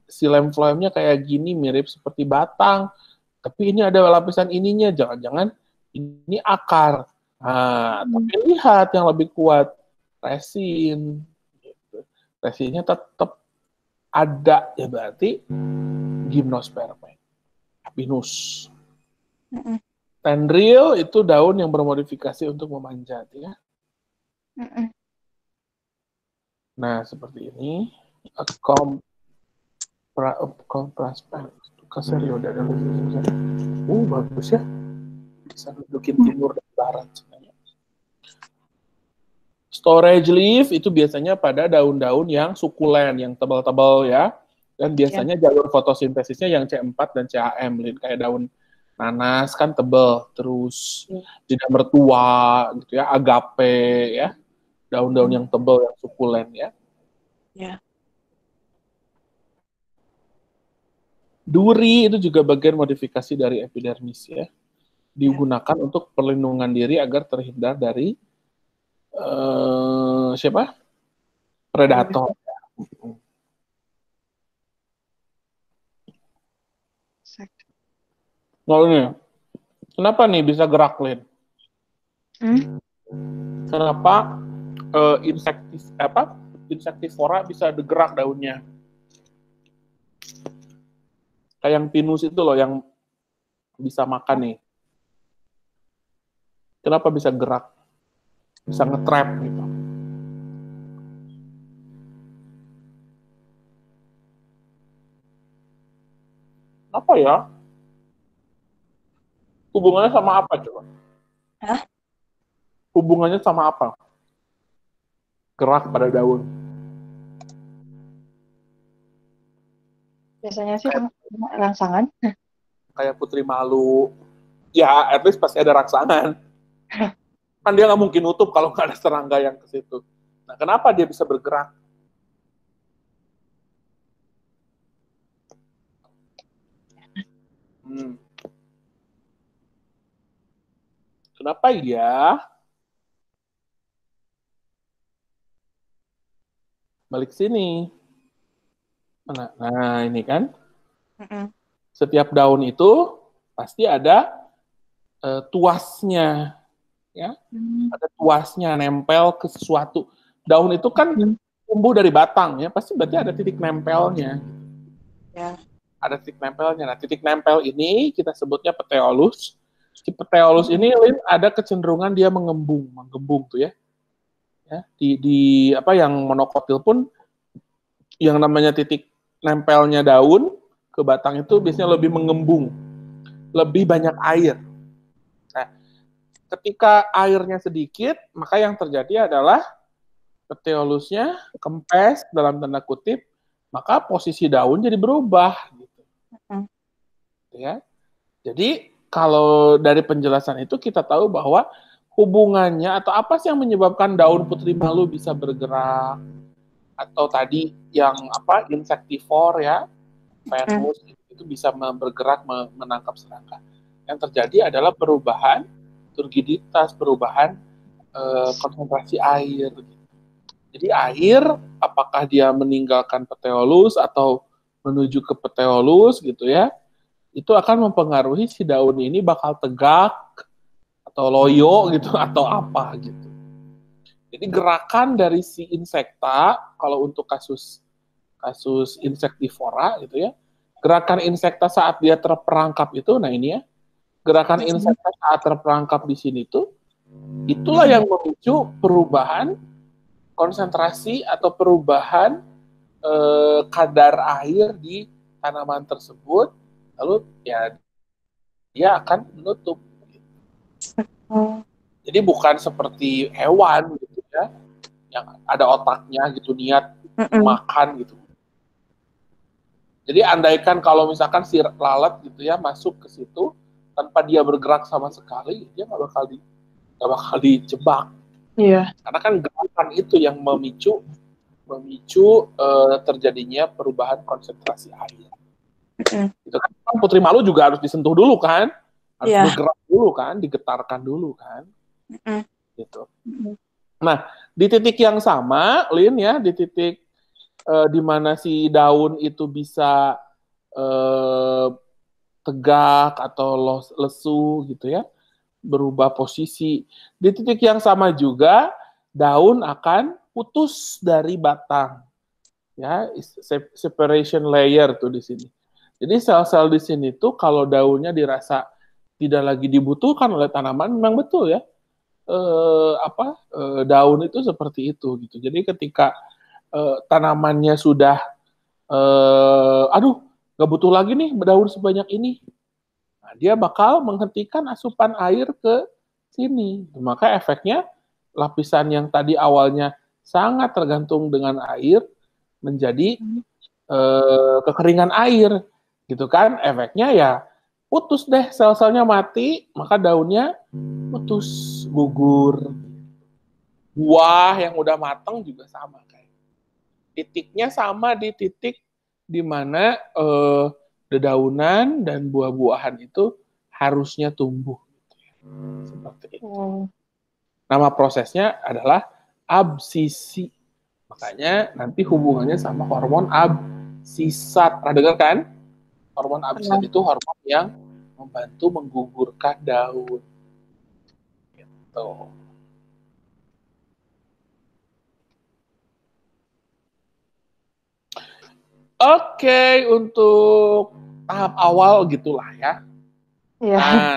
Xylem phloemnya kayak gini, mirip seperti batang, tapi ini ada lapisan ininya, jangan-jangan ini akar. Tapi lihat yang lebih kuat, resin. Gitu. Resinnya tetap ada, ya berarti gymnospermae, pinus. Tendril itu daun yang bermodifikasi untuk memanjat ya. Nah seperti ini. Kaserioda dan bagus ya. Bisa dudukin timur dan barat sebenarnya. Storage leaf itu biasanya pada daun-daun yang sukulen, yang tebal-tebal ya. Dan biasanya jalur fotosintesisnya yang C4 dan CAM, kayak daun nanas kan tebal, terus lidah mertua gitu ya, agape ya. Daun-daun yang tebal yang sukulen ya. Duri itu juga bagian modifikasi dari epidermis ya. Digunakan untuk perlindungan diri agar terhindar dari predator. Lalu kenapa nih bisa gerak, Lin? Kenapa insektivora bisa bergerak daunnya? Kayak yang pinus itu loh yang bisa makan nih. Kenapa bisa gerak? Bisa nge-trap gitu. Apa ya? Hubungannya sama apa coba? Hubungannya sama apa? Gerak pada daun. Biasanya sih rangsangan. Kayak putri malu. Ya, at least pasti ada rangsangan. Kan dia nggak mungkin nutup kalau nggak ada serangga yang ke situ. Nah, kenapa dia bisa bergerak? Kenapa ya? Balik sini. Nah, ini kan. Setiap daun itu pasti ada tuasnya. Ya, ada tuasnya nempel ke sesuatu. Daun itu kan tumbuh dari batang ya, pasti berarti ada titik nempelnya. Ada titik nempelnya. Nah, titik nempel ini kita sebutnya peteolus. Si Peteolus ini Lin, ada kecenderungan dia mengembung tuh ya. Di apa yang monokotil pun yang namanya titik nempelnya daun ke batang itu biasanya lebih mengembung, lebih banyak air. Nah, ketika airnya sedikit, maka yang terjadi adalah Peteolusnya kempes dalam tanda kutip, maka posisi daun jadi berubah gitu. Ya. Jadi kalau dari penjelasan itu kita tahu bahwa hubungannya atau apa sih yang menyebabkan daun putri malu bisa bergerak, atau tadi yang apa insektivor ya, Venus itu bisa bergerak menangkap serangga. Yang terjadi adalah perubahan turgiditas, perubahan konsentrasi air. Jadi air, apakah dia meninggalkan Peteolus atau menuju ke Peteolus gitu ya, itu akan mempengaruhi si daun ini bakal tegak atau loyo gitu atau apa gitu. Jadi gerakan dari si insekta, kalau untuk kasus insektivora gitu ya, gerakan insekta saat dia terperangkap itu, nah ini ya, gerakan insekta saat terperangkap di sini tuh, itulah yang memicu perubahan konsentrasi atau perubahan kadar air di tanaman tersebut, lalu ya dia akan menutup. Jadi bukan seperti hewan gitu ya, yang ada otaknya gitu niat makan gitu. Jadi andaikan kalau misalkan si lalat gitu ya masuk ke situ tanpa dia bergerak sama sekali, dia nggak bakal dijebak. Iya. Karena kan gerakan itu yang memicu terjadinya perubahan konsentrasi air. Itu kan putri malu juga harus disentuh dulu kan, harus bergerak dulu kan, digetarkan dulu kan, gitu. Nah di titik yang sama, Lin ya, di titik di mana si daun itu bisa tegak atau lesu gitu ya, berubah posisi. Di titik yang sama juga daun akan putus dari batang. Ya, separation layer tuh di sini. Jadi sel-sel di sini tuh kalau daunnya dirasa tidak lagi dibutuhkan oleh tanaman, memang betul ya. Daun itu seperti itu gitu. Jadi ketika tanamannya sudah aduh nggak butuh lagi nih daun sebanyak ini, nah, dia bakal menghentikan asupan air ke sini. Maka efeknya lapisan yang tadi awalnya sangat tergantung dengan air menjadi kekeringan air, gitu kan? Efeknya ya putus deh, sel-selnya mati, maka daunnya putus, gugur. Buah yang udah matang juga sama kayak. Titiknya sama di titik di mana dedaunan dan buah-buahan itu harusnya tumbuh. Seperti itu. Nama prosesnya adalah absisi. Makanya nanti hubungannya sama hormon absisat. Pernah dengar kan? Hormon absisat itu hormon yang membantu menggugurkan daun. Gitu. Oke, untuk tahap awal gitulah ya. Nah,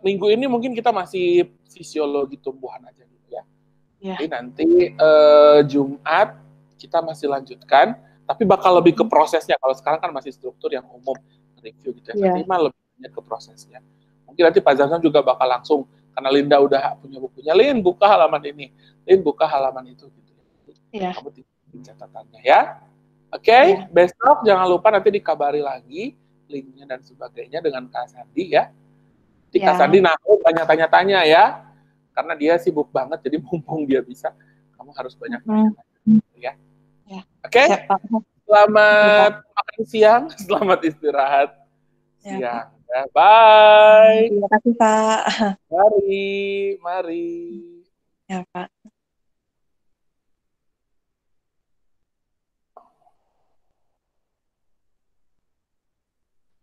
minggu ini mungkin kita masih fisiologi tumbuhan aja gitu ya. Jadi nanti Jumat kita masih lanjutkan, tapi bakal lebih ke prosesnya. Kalau sekarang kan masih struktur yang umum review gitu ya. Nanti mah lebih banyak ke prosesnya. Mungkin nanti Pak Zamzam juga bakal langsung, karena Linda udah punya bukunya, Lin buka halaman ini, Lin buka halaman itu gitu. Kamu tinggal catatannya ya. Oke, besok jangan lupa nanti dikabari lagi linknya dan sebagainya dengan Kak Sandi ya. Nanti Kak Sandi banyak tanya-tanya ya, karena dia sibuk banget, jadi mumpung dia bisa, kamu harus banyak tanya-tanya ya. Oke, selamat makan siang, selamat istirahat siang. Ya, bye. Terima kasih Pak. Mari. Ya Pak.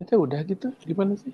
Itu udah gitu, gimana sih?